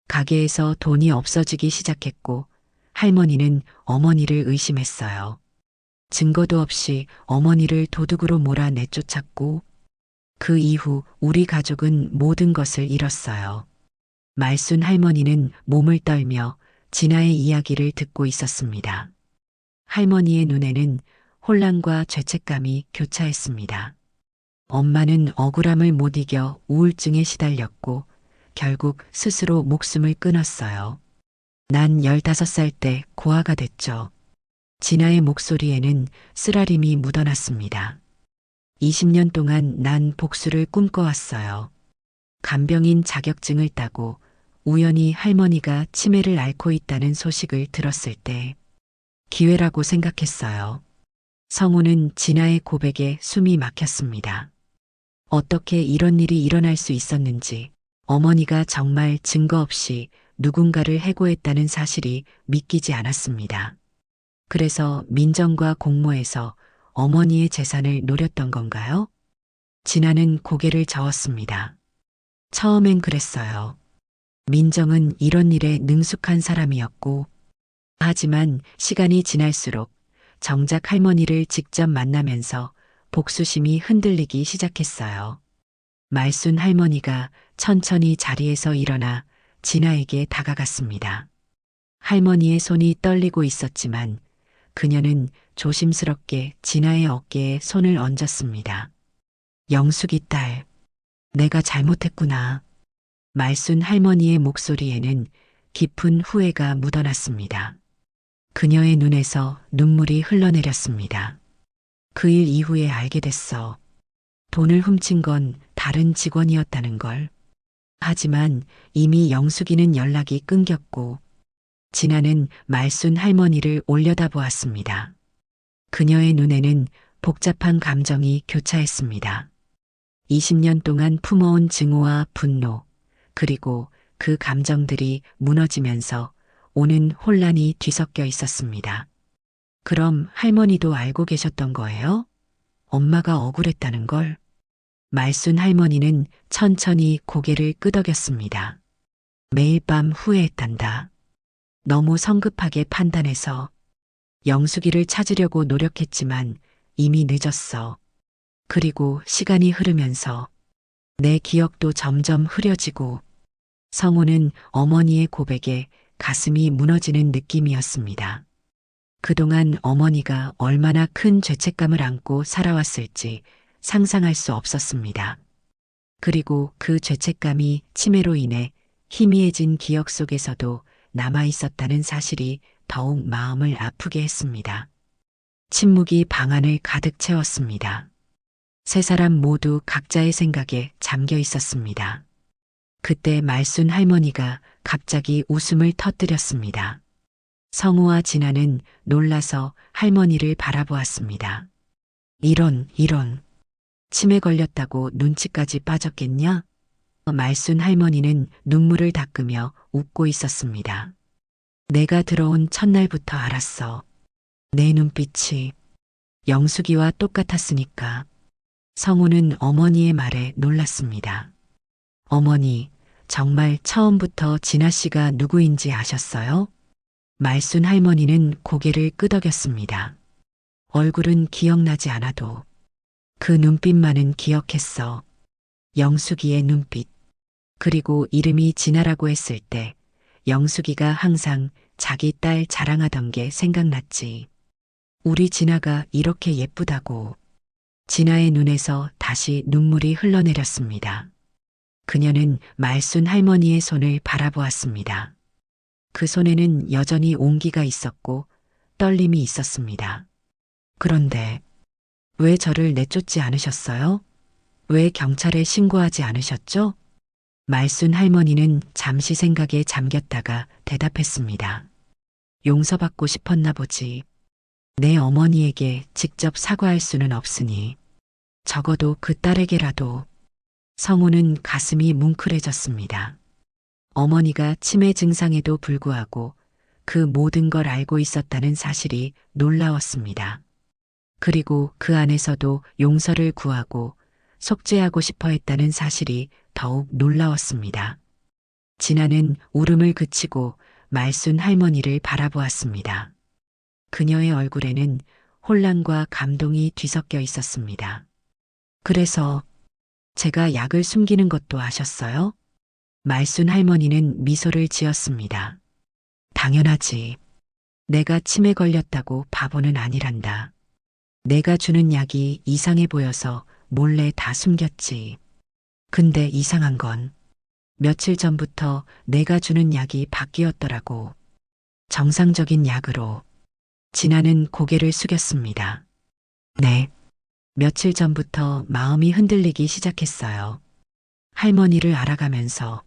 가게에서 돈이 없어지기 시작했고 할머니는 어머니를 의심했어요. 증거도 없이 어머니를 도둑으로 몰아 내쫓았고 그 이후 우리 가족은 모든 것을 잃었어요. 말순 할머니는 몸을 떨며 진아의 이야기를 듣고 있었습니다. 할머니의 눈에는 혼란과 죄책감이 교차했습니다. 엄마는 억울함을 못 이겨 우울증에 시달렸고 결국 스스로 목숨을 끊었어요. 난 15살 때 고아가 됐죠. 진아의 목소리에는 쓰라림이 묻어났습니다. 20년 동안 난 복수를 꿈꿔왔어요. 간병인 자격증을 따고 우연히 할머니가 치매를 앓고 있다는 소식을 들었을 때 기회라고 생각했어요. 성우는 진아의 고백에 숨이 막혔습니다. 어떻게 이런 일이 일어날 수 있었는지, 어머니가 정말 증거 없이 누군가를 해고했다는 사실이 믿기지 않았습니다. 그래서 민정과 공모해서 어머니의 재산을 노렸던 건가요? 진아는 고개를 저었습니다. 처음엔 그랬어요. 민정은 이런 일에 능숙한 사람이었고, 하지만 시간이 지날수록 정작 할머니를 직접 만나면서 복수심이 흔들리기 시작했어요. 말순 할머니가 천천히 자리에서 일어나 진아에게 다가갔습니다. 할머니의 손이 떨리고 있었지만 그녀는 조심스럽게 진아의 어깨에 손을 얹었습니다. 영숙이 딸, 내가 잘못했구나. 말순 할머니의 목소리에는 깊은 후회가 묻어났습니다. 그녀의 눈에서 눈물이 흘러내렸습니다. 그 일 이후에 알게 됐어. 돈을 훔친 건 다른 직원이었다는 걸. 하지만 이미 영숙이는 연락이 끊겼고 진아는 말순 할머니를 올려다보았습니다. 그녀의 눈에는 복잡한 감정이 교차했습니다. 20년 동안 품어온 증오와 분노, 그리고 그 감정들이 무너지면서 오는 혼란이 뒤섞여 있었습니다. 그럼 할머니도 알고 계셨던 거예요? 엄마가 억울했다는 걸? 말순 할머니는 천천히 고개를 끄덕였습니다. 매일 밤 후회했단다. 너무 성급하게 판단해서 영숙이를 찾으려고 노력했지만 이미 늦었어. 그리고 시간이 흐르면서 내 기억도 점점 흐려지고 성우는 어머니의 고백에 가슴이 무너지는 느낌이었습니다. 그동안 어머니가 얼마나 큰 죄책감을 안고 살아왔을지 상상할 수 없었습니다. 그리고 그 죄책감이 치매로 인해 희미해진 기억 속에서도 남아 있었다는 사실이 더욱 마음을 아프게 했습니다. 침묵이 방 안을 가득 채웠습니다. 세 사람 모두 각자의 생각에 잠겨 있었습니다. 그때 말순 할머니가 갑자기 웃음을 터뜨렸습니다. 성우와 진아는 놀라서 할머니를 바라보았습니다. 이런. 치매 걸렸다고 눈치까지 빠졌겠냐? 말순 할머니는 눈물을 닦으며 웃고 있었습니다. 내가 들어온 첫날부터 알았어. 내 눈빛이 영숙이와 똑같았으니까. 성우는 어머니의 말에 놀랐습니다. 어머니, 정말 처음부터 진아 씨가 누구인지 아셨어요? 말순 할머니는 고개를 끄덕였습니다. 얼굴은 기억나지 않아도 그 눈빛만은 기억했어. 영숙이의 눈빛. 그리고 이름이 진아라고 했을 때 영숙이가 항상 자기 딸 자랑하던 게 생각났지. 우리 진아가 이렇게 예쁘다고. 진아의 눈에서 다시 눈물이 흘러내렸습니다. 그녀는 말순 할머니의 손을 바라보았습니다. 그 손에는 여전히 온기가 있었고 떨림이 있었습니다. 그런데 왜 저를 내쫓지 않으셨어요? 왜 경찰에 신고하지 않으셨죠? 말순 할머니는 잠시 생각에 잠겼다가 대답했습니다. 용서받고 싶었나 보지. 내 어머니에게 직접 사과할 수는 없으니 적어도 그 딸에게라도. 성우는 가슴이 뭉클해졌습니다. 어머니가 치매 증상에도 불구하고 그 모든 걸 알고 있었다는 사실이 놀라웠습니다. 그리고 그 안에서도 용서를 구하고 속죄하고 싶어 했다는 사실이 더욱 놀라웠습니다. 진아는 울음을 그치고 말순 할머니를 바라보았습니다. 그녀의 얼굴에는 혼란과 감동이 뒤섞여 있었습니다. 그래서 제가 약을 숨기는 것도 아셨어요? 말순 할머니는 미소를 지었습니다. 당연하지. 내가 치매 걸렸다고 바보는 아니란다. 내가 주는 약이 이상해 보여서 몰래 다 숨겼지. 근데 이상한 건 며칠 전부터 내가 주는 약이 바뀌었더라고. 정상적인 약으로. 진아는 고개를 숙였습니다. 네. 며칠 전부터 마음이 흔들리기 시작했어요. 할머니를 알아가면서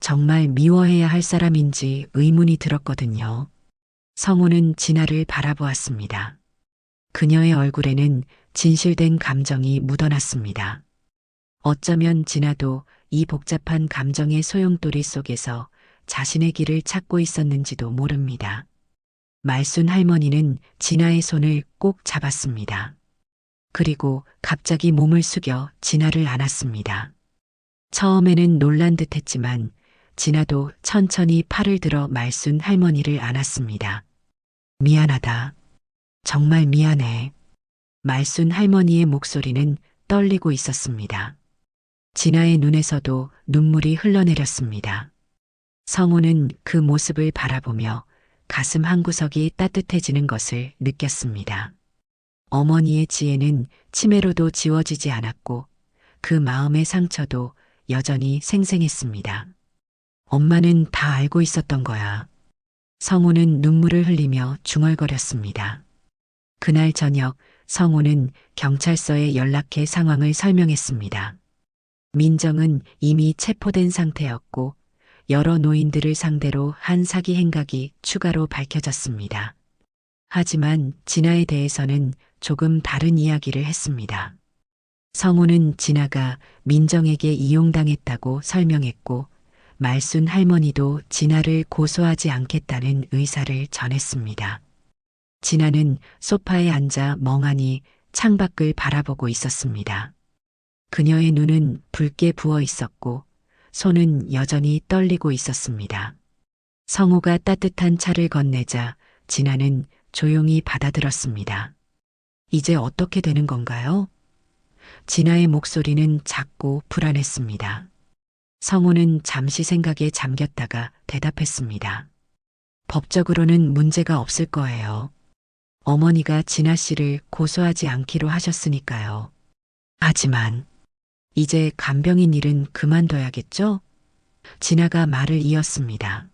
정말 미워해야 할 사람인지 의문이 들었거든요. 성우는 진아를 바라보았습니다. 그녀의 얼굴에는 진실된 감정이 묻어났습니다. 어쩌면 진아도 이 복잡한 감정의 소용돌이 속에서 자신의 길을 찾고 있었는지도 모릅니다. 말순 할머니는 진아의 손을 꼭 잡았습니다. 그리고 갑자기 몸을 숙여 진아를 안았습니다. 처음에는 놀란 듯했지만 진아도 천천히 팔을 들어 말순 할머니를 안았습니다. 미안하다. 정말 미안해. 말순 할머니의 목소리는 떨리고 있었습니다. 진아의 눈에서도 눈물이 흘러내렸습니다. 성우는 그 모습을 바라보며 가슴 한구석이 따뜻해지는 것을 느꼈습니다. 어머니의 지혜는 치매로도 지워지지 않았고 그 마음의 상처도 여전히 생생했습니다. 엄마는 다 알고 있었던 거야. 성우는 눈물을 흘리며 중얼거렸습니다. 그날 저녁 성우는 경찰서에 연락해 상황을 설명했습니다. 민정은 이미 체포된 상태였고 여러 노인들을 상대로 한 사기 행각이 추가로 밝혀졌습니다. 하지만 진아에 대해서는 조금 다른 이야기를 했습니다. 성우는 진아가 민정에게 이용당했다고 설명했고 말순 할머니도 진아를 고소하지 않겠다는 의사를 전했습니다. 진아는 소파에 앉아 멍하니 창밖을 바라보고 있었습니다. 그녀의 눈은 붉게 부어 있었고 손은 여전히 떨리고 있었습니다. 성우가 따뜻한 차를 건네자 진아는 조용히 받아들었습니다. 이제 어떻게 되는 건가요? 진아의 목소리는 작고 불안했습니다. 성우는 잠시 생각에 잠겼다가 대답했습니다. 법적으로는 문제가 없을 거예요. 어머니가 진아 씨를 고소하지 않기로 하셨으니까요. 하지만 이제 간병인 일은 그만둬야겠죠? 진아가 말을 이었습니다.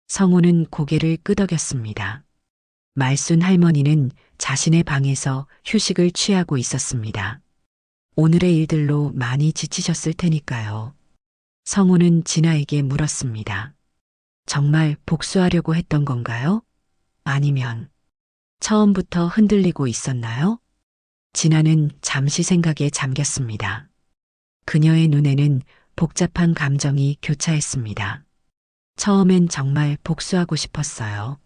성우는 고개를 끄덕였습니다. 말순 할머니는 자신의 방에서 휴식을 취하고 있었습니다. 오늘의 일들로 많이 지치셨을 테니까요. 성우는 진아에게 물었습니다. 정말 복수하려고 했던 건가요? 아니면 처음부터 흔들리고 있었나요? 진아는 잠시 생각에 잠겼습니다. 그녀의 눈에는 복잡한 감정이 교차했습니다. 처음엔 정말 복수하고 싶었어요.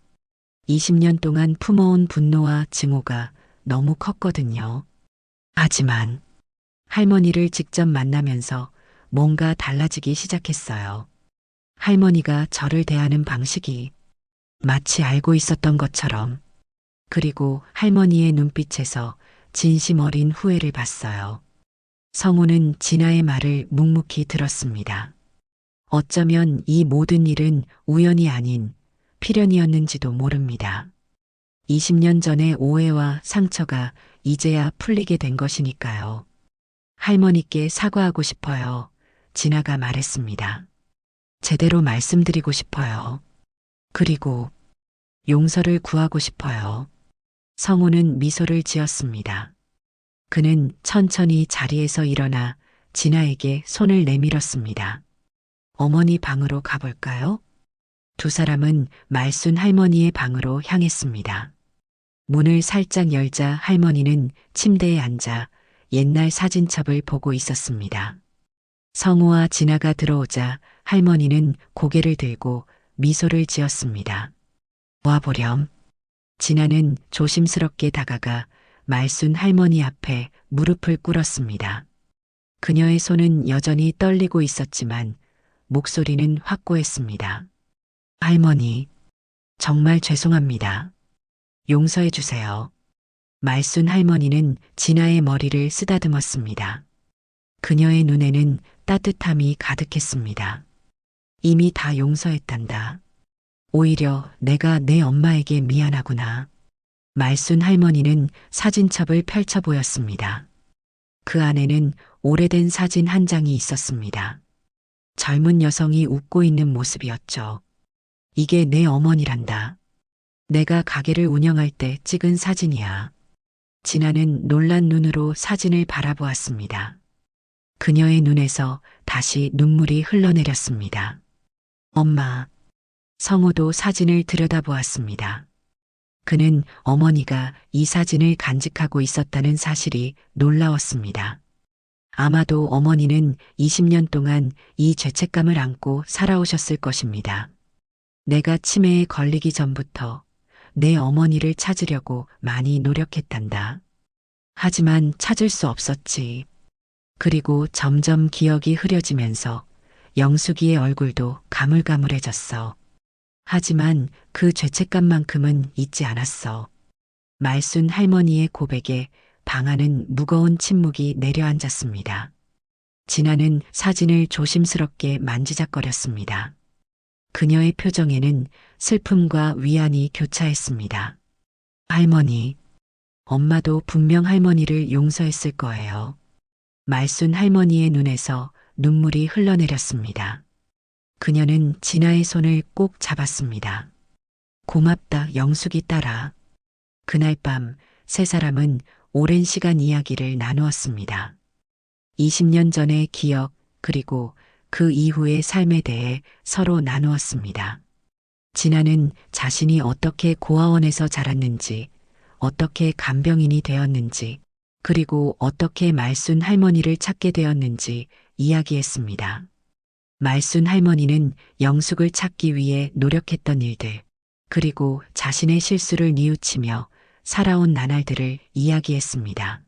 20년 동안 품어온 분노와 증오가 너무 컸거든요. 하지만 할머니를 직접 만나면서 뭔가 달라지기 시작했어요. 할머니가 저를 대하는 방식이 마치 알고 있었던 것처럼, 그리고 할머니의 눈빛에서 진심 어린 후회를 봤어요. 성우는 진아의 말을 묵묵히 들었습니다. 어쩌면 이 모든 일은 우연이 아닌 필연이었는지도 모릅니다. 20년 전의 오해와 상처가 이제야 풀리게 된 것이니까요. 할머니께 사과하고 싶어요. 진아가 말했습니다. 제대로 말씀드리고 싶어요. 그리고 용서를 구하고 싶어요. 성우는 미소를 지었습니다. 그는 천천히 자리에서 일어나 진아에게 손을 내밀었습니다. 어머니 방으로 가볼까요? 두 사람은 말순 할머니의 방으로 향했습니다. 문을 살짝 열자 할머니는 침대에 앉아 옛날 사진첩을 보고 있었습니다. 성우와 진아가 들어오자 할머니는 고개를 들고 미소를 지었습니다. 와보렴. 진아는 조심스럽게 다가가 말순 할머니 앞에 무릎을 꿇었습니다. 그녀의 손은 여전히 떨리고 있었지만 목소리는 확고했습니다. 할머니, 정말 죄송합니다. 용서해 주세요. 말순 할머니는 진아의 머리를 쓰다듬었습니다. 그녀의 눈에는 따뜻함이 가득했습니다. 이미 다 용서했단다. 오히려 내가 내 엄마에게 미안하구나. 말순 할머니는 사진첩을 펼쳐 보였습니다. 그 안에는 오래된 사진 한 장이 있었습니다. 젊은 여성이 웃고 있는 모습이었죠. 이게 내 어머니란다. 내가 가게를 운영할 때 찍은 사진이야. 진아는 놀란 눈으로 사진을 바라보았습니다. 그녀의 눈에서 다시 눈물이 흘러내렸습니다. 엄마. 성우도 사진을 들여다보았습니다. 그는 어머니가 이 사진을 간직하고 있었다는 사실이 놀라웠습니다. 아마도 어머니는 20년 동안 이 죄책감을 안고 살아오셨을 것입니다. 내가 치매에 걸리기 전부터 내 어머니를 찾으려고 많이 노력했단다. 하지만 찾을 수 없었지. 그리고 점점 기억이 흐려지면서 영숙이의 얼굴도 가물가물해졌어. 하지만 그 죄책감만큼은 잊지 않았어. 말순 할머니의 고백에 방 안은 무거운 침묵이 내려앉았습니다. 진아는 사진을 조심스럽게 만지작거렸습니다. 그녀의 표정에는 슬픔과 위안이 교차했습니다. 할머니, 엄마도 분명 할머니를 용서했을 거예요. 말순 할머니의 눈에서 눈물이 흘러내렸습니다. 그녀는 진아의 손을 꼭 잡았습니다. 고맙다, 영숙이 딸아. 그날 밤 세 사람은 오랜 시간 이야기를 나누었습니다. 20년 전의 기억, 그리고 그 이후의 삶에 대해 서로 나누었습니다. 진아는 자신이 어떻게 고아원에서 자랐는지, 어떻게 간병인이 되었는지, 그리고 어떻게 말순 할머니를 찾게 되었는지 이야기했습니다. 말순 할머니는 영숙을 찾기 위해 노력했던 일들, 그리고 자신의 실수를 뉘우치며 살아온 나날들을 이야기했습니다.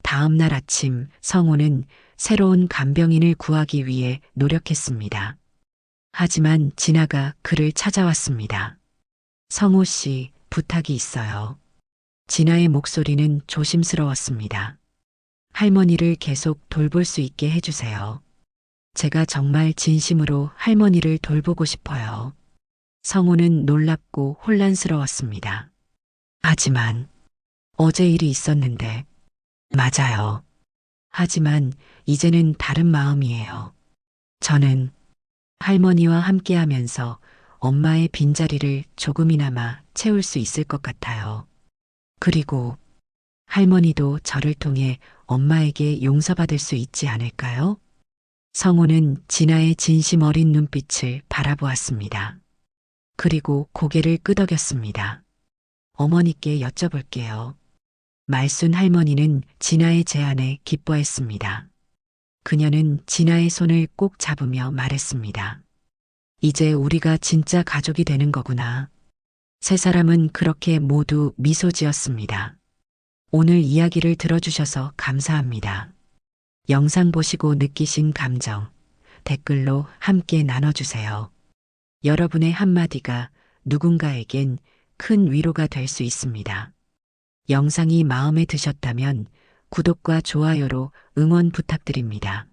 다음 날 아침 성호는 새로운 간병인을 구하기 위해 노력했습니다. 하지만 진아가 그를 찾아왔습니다. 성호 씨, 부탁이 있어요. 진아의 목소리는 조심스러웠습니다. 할머니를 계속 돌볼 수 있게 해주세요. 제가 정말 진심으로 할머니를 돌보고 싶어요. 성호는 놀랍고 혼란스러웠습니다. 하지만 어제 일이 있었는데, 맞아요. 하지만 이제는 다른 마음이에요. 저는 할머니와 함께하면서 엄마의 빈자리를 조금이나마 채울 수 있을 것 같아요. 그리고 할머니도 저를 통해 엄마에게 용서받을 수 있지 않을까요? 성호는 진아의 진심 어린 눈빛을 바라보았습니다. 그리고 고개를 끄덕였습니다. 어머니께 여쭤볼게요. 말순 할머니는 진아의 제안에 기뻐했습니다. 그녀는 진아의 손을 꼭 잡으며 말했습니다. 이제 우리가 진짜 가족이 되는 거구나. 세 사람은 그렇게 모두 미소 지었습니다. 오늘 이야기를 들어주셔서 감사합니다. 영상 보시고 느끼신 감정, 댓글로 함께 나눠주세요. 여러분의 한마디가 누군가에겐 큰 위로가 될 수 있습니다. 영상이 마음에 드셨다면 구독과 좋아요로 응원 부탁드립니다.